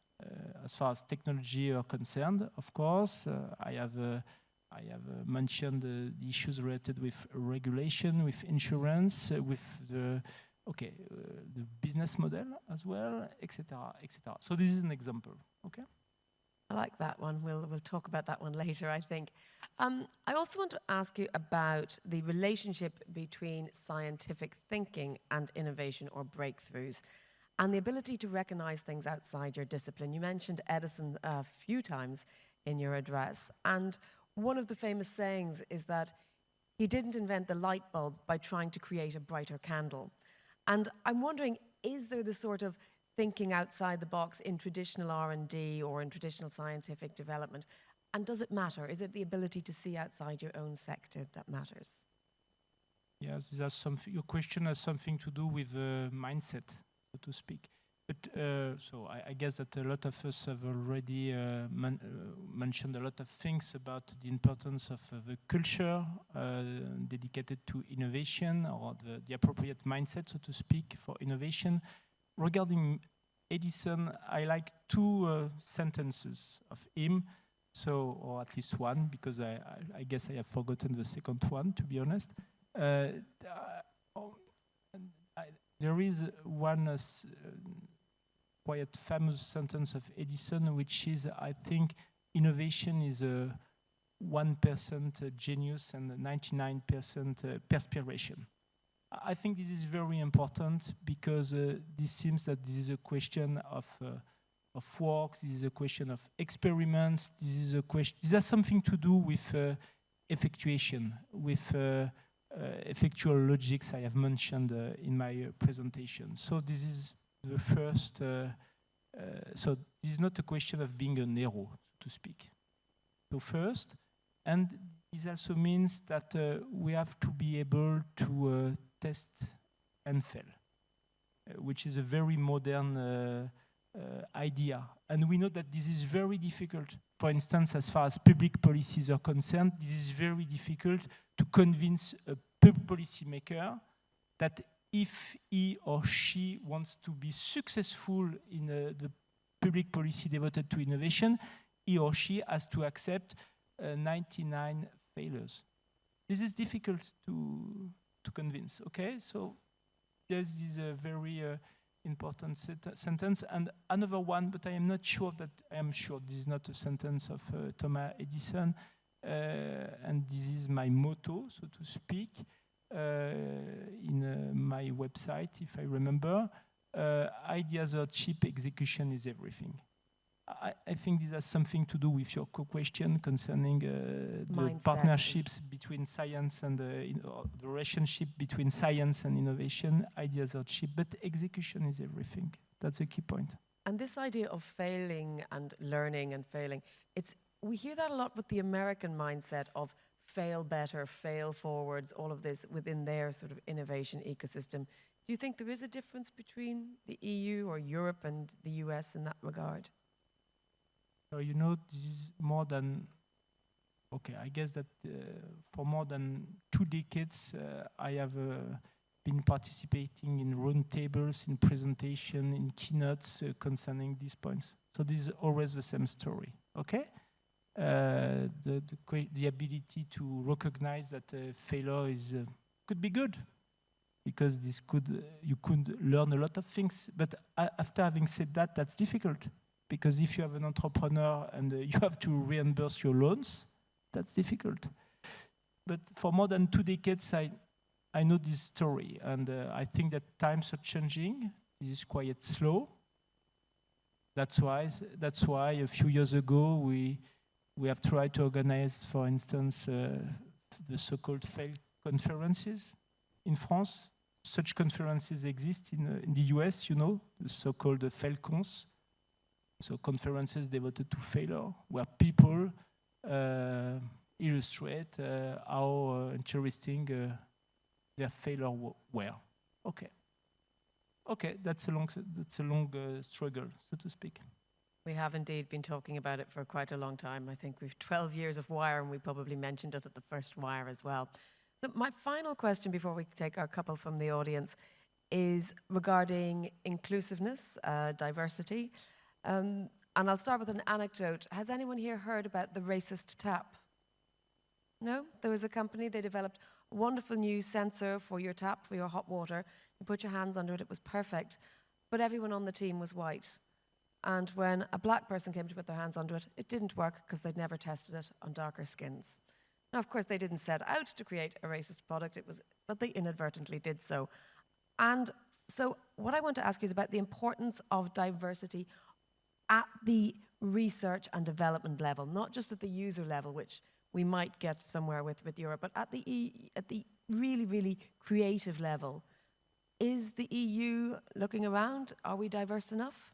as far as technology are concerned. Of course, I have mentioned the issues related with regulation, with insurance, with the business model as well, etc., etc. So this is an example. Okay. I like that one. We'll talk about that one later, I think. I also want to ask you about the relationship between scientific thinking and innovation or breakthroughs, and the ability to recognize things outside your discipline. You mentioned Edison a few times in your address, and one of the famous sayings is that he didn't invent the light bulb by trying to create a brighter candle. And I'm wondering, is there the sort of thinking outside the box in traditional R&D or in traditional scientific development? And does it matter? Is it the ability to see outside your own sector that matters? Yes, your question has something to do with mindset, so to speak. But so I guess that a lot of us have already mentioned a lot of things about the importance of the culture dedicated to innovation, or the appropriate mindset, so to speak, for innovation. Regarding Edison, I like two sentences of him, so, or at least one, because I guess I have forgotten the second one, to be honest. There is one quite famous sentence of Edison, which is, I think, innovation is a 1% genius and 99% perspiration. I think this is very important, because this seems that this is a question of works, this is a question of experiments, this has something to do with effectuation, with effectual logics I have mentioned in my presentation. So this is the first, so this is not a question of being an hero, so to speak. So first, and this also means that we have to be able to test and fail, which is a very modern idea. And we know that this is very difficult. For instance, as far as public policies are concerned, this is very difficult to convince a policymaker that if he or she wants to be successful in the public policy devoted to innovation, he or she has to accept 99 failures. This is difficult to convince, okay? So this is a very important sentence. And another one, but I am not sure that, I am sure this is not a sentence of Thomas Edison, and this is my motto, so to speak, in my website, if I remember. Ideas are cheap, execution is everything. I think this has something to do with your question concerning the partnerships between science and the relationship between science and innovation. Ideas are cheap, but execution is everything. That's a key point. And this idea of failing and learning and failing, we hear that a lot with the American mindset of fail better, fail forwards, all of this within their sort of innovation ecosystem. Do you think there is a difference between the EU or Europe and the US in that regard? You know, this is more than, okay, I guess that for more than 2 decades, I have been participating in roundtables, in presentation, in keynotes concerning these points. So this is always the same story, okay? The ability to recognize that failure could be good, because you could learn a lot of things. But after having said that, that's difficult. Because if you have an entrepreneur and you have to reimburse your loans, that's difficult. But for more than 2 decades, I know this story, and I think that times are changing. This is quite slow. That's why a few years ago we have tried to organize, for instance, the so-called FAIL conferences in France. Such conferences exist in the US, you know, the so-called FAIL cons. So conferences devoted to failure, where people illustrate how interesting their failure were. Okay. Okay, that's a long struggle, so to speak. We have indeed been talking about it for quite a long time. I think we've 12 years of Wire, and we probably mentioned it at the first Wire as well. So my final question before we take our couple from the audience is regarding inclusiveness, diversity. And I'll start with an anecdote. Has anyone here heard about the racist tap? No? There was a company, they developed a wonderful new sensor for your tap, for your hot water. You put your hands under it, it was perfect. But everyone on the team was white. And when a black person came to put their hands under it, it didn't work because they'd never tested it on darker skins. Now, of course, they didn't set out to create a racist product, but they inadvertently did so. And so what I want to ask you is about the importance of diversity at the research and development level, not just at the user level, which we might get somewhere with Europe, but at the really, really creative level. Is the EU looking around? Are we diverse enough?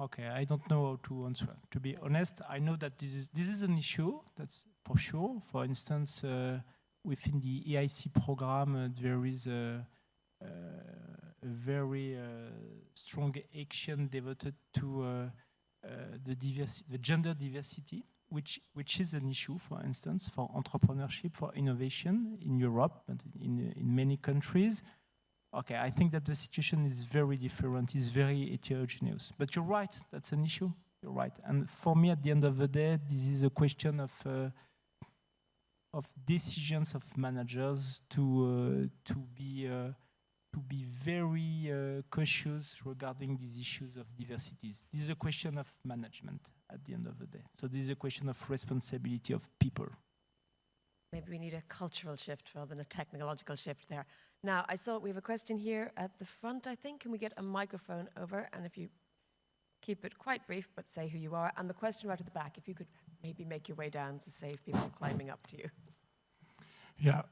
Okay, I don't know how to answer. To be honest, I know that this is an issue, that's for sure. For instance, within the EIC program, there is a very strong action devoted to the gender diversity, which is an issue, for instance, for entrepreneurship, for innovation in Europe and in many countries. Okay, I think that the situation is very different, it's very heterogeneous. But you're right, that's an issue, you're right. And for me, at the end of the day, this is a question of decisions of managers to be very cautious regarding these issues of diversities. This is a question of management at the end of the day. So this is a question of responsibility of people. Maybe we need a cultural shift rather than a technological shift there. Now, I saw we have a question here at the front, I think. Can we get a microphone over? And if you keep it quite brief, but say who you are. And the question right at the back, if you could maybe make your way down to save people climbing up to you. Yeah.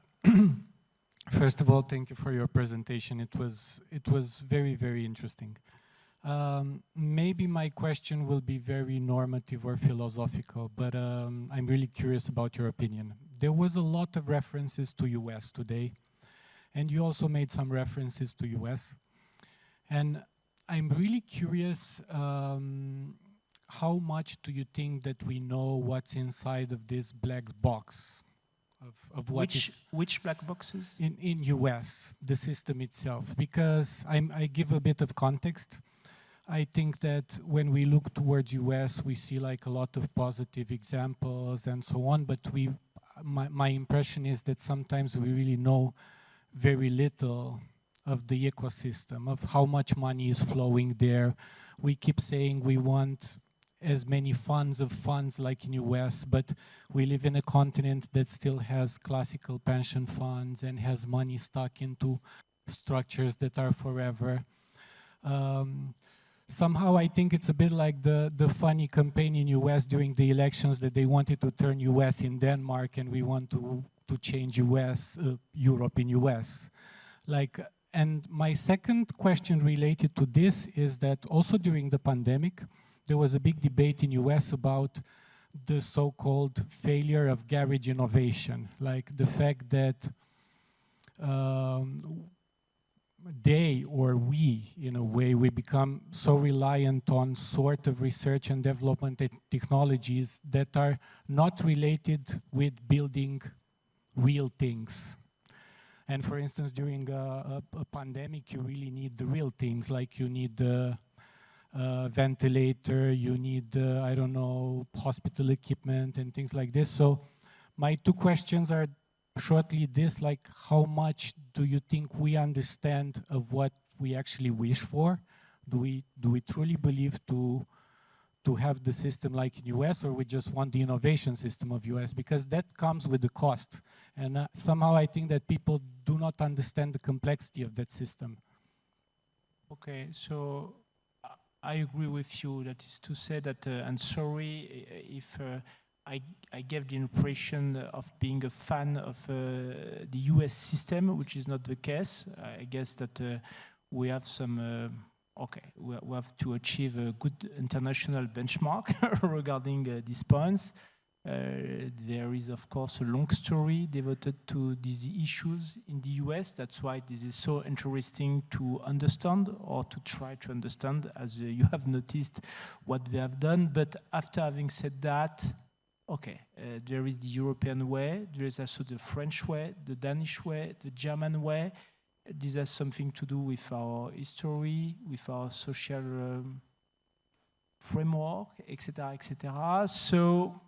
First of all, thank you for your presentation. It was very, very interesting. Maybe my question will be very normative or philosophical, but I'm really curious about your opinion. There was a lot of references to US today, and you also made some references to US. And I'm really curious, how much do you think that we know what's inside of this black box? Of what which black boxes? In US, the system itself, because I give a bit of context. I think that when we look towards US, we see like a lot of positive examples and so on, but my impression is that sometimes we really know very little of the ecosystem, of how much money is flowing there. We keep saying we want as many funds like in US, but we live in a continent that still has classical pension funds and has money stuck into structures that are forever. Somehow I think it's a bit like the funny campaign in US during the elections that they wanted to turn US in Denmark and we want to change Europe in US. And my second question related to this is that also during the pandemic, there was a big debate in US about the so-called failure of garage innovation, like the fact that they or we, in a way, we become so reliant on sort of research and development technologies that are not related with building real things. And for instance, during a pandemic, you really need the real things, like you need the ventilator, you need, I don't know, hospital equipment and things like this. So my two questions are shortly this, like how much do you think we understand of what we actually wish for? Do we truly believe to have the system like in US, or we just want the innovation system of US? Because that comes with the cost. And somehow I think that people do not understand the complexity of that system. Okay, so I agree with you. That is to say that, and sorry if I gave the impression of being a fan of the US system, which is not the case. I guess that we have some okay, we have to achieve a good international benchmark regarding these points. There is, of course, a long story devoted to these issues in the US. That's why this is so interesting to understand or to try to understand, as you have noticed what they have done. But after having said that, okay, there is the European way, there is also the French way, the Danish way, the German way. This has something to do with our history, with our social framework, etc., etc. So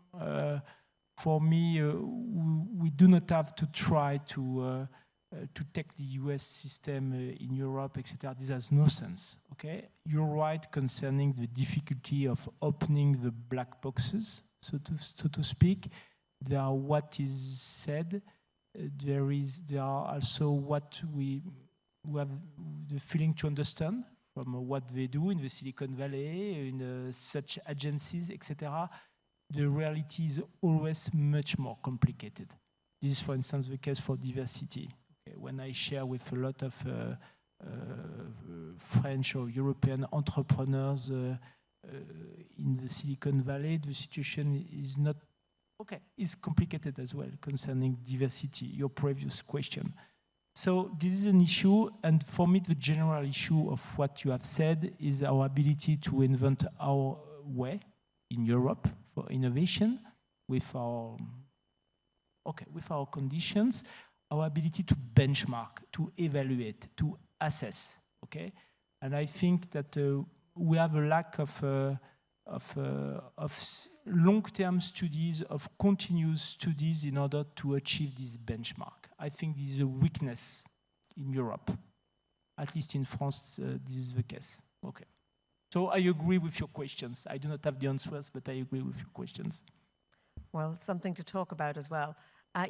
for me, we do not have to try to take the US system in Europe, etc. This has no sense. Okay, you're right concerning the difficulty of opening the black boxes, so to speak. There are what is said. There are also what we have the feeling to understand from what they do in the Silicon Valley, in such agencies, etc. The reality is always much more complicated. This is, for instance, the case for diversity. Okay, when I share with a lot of French or European entrepreneurs in the Silicon Valley, the situation is not, okay, it's complicated as well concerning diversity, your previous question. So this is an issue, and for me, the general issue of what you have said is our ability to invent our way in Europe for innovation with our conditions, our ability to benchmark, to evaluate, to assess, okay? And I think that we have a lack of long-term studies, of continuous studies in order to achieve this benchmark. I think this is a weakness in Europe. At least in France, this is the case. Okay. So I agree with your questions. I do not have the answers, but I agree with your questions. Well, something to talk about as well.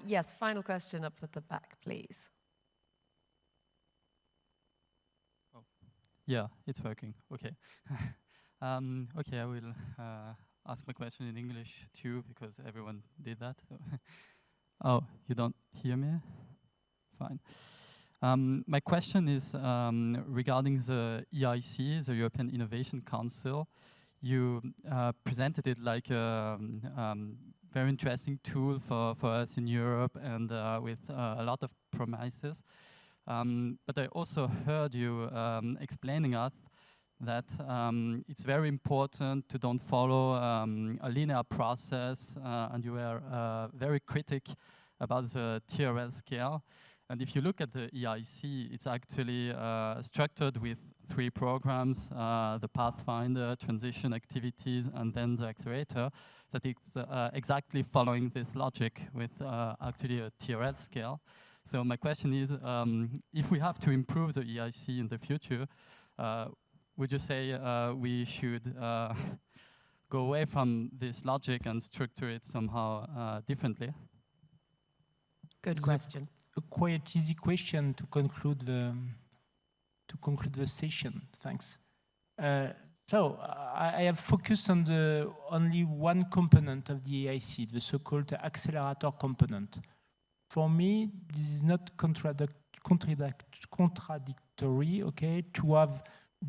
Yes, final question up at the back, please. Oh. Yeah, it's working. Okay. Okay, I will ask my question in English too, because everyone did that. Oh, you don't hear me? Fine. My question is regarding the EIC, the European Innovation Council. You presented it like a very interesting tool for us in Europe and with a lot of promises. But I also heard you explaining us that it's very important to don't follow a linear process, and you were very critical about the TRL scale. And if you look at the EIC, it's actually structured with 3 programs, the Pathfinder, Transition Activities, and then the Accelerator, that it's exactly following this logic with actually a TRL scale. So my question is, if we have to improve the EIC in the future, would you say we should go away from this logic and structure it somehow differently? Good question. A quite easy question to conclude the session. Thanks. So I have focused on only one component of the EIC, the so-called accelerator component. For me, this is not contradictory, okay, to have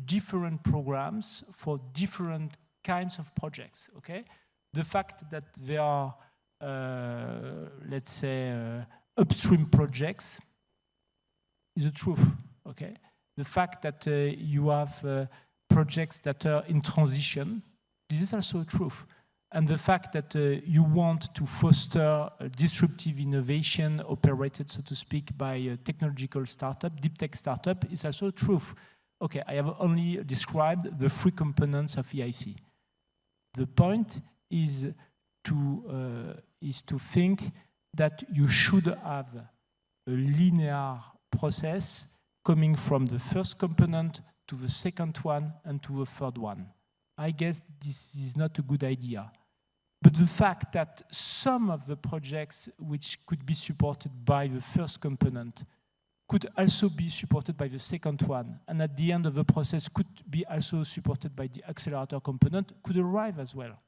different programs for different kinds of projects, okay? The fact that there are, let's say, upstream projects is the truth, okay? The fact that you have projects that are in transition, this is also truth. And the fact that you want to foster a disruptive innovation operated, so to speak, by a technological startup, deep tech startup, is also truth. Okay, I have only described the 3 components of EIC. The point is to think that you should have a linear process coming from the first component to the second one and to the third one. I guess this is not a good idea. But the fact that some of the projects which could be supported by the first component could also be supported by the second one, and at the end of the process could be also supported by the accelerator component, could arrive as well.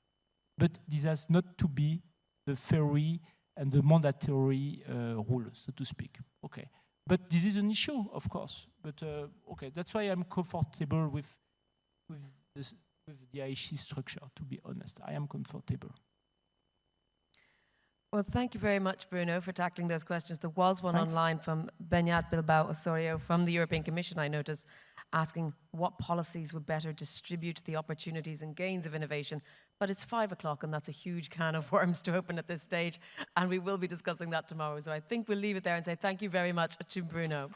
But this has not to be the theory and the mandatory rule, so to speak. Okay. But this is an issue, of course. But okay, that's why I'm comfortable with with the IHC structure, to be honest. I am comfortable. Well, thank you very much, Bruno, for tackling those questions. There was one Thanks. online from Beñat Bilbao Osorio from the European Commission, I notice, asking what policies would better distribute the opportunities and gains of innovation. But it's 5 o'clock, and that's a huge can of worms to open at this stage, and we will be discussing that tomorrow. So I think we'll leave it there and say thank you very much to Bruno.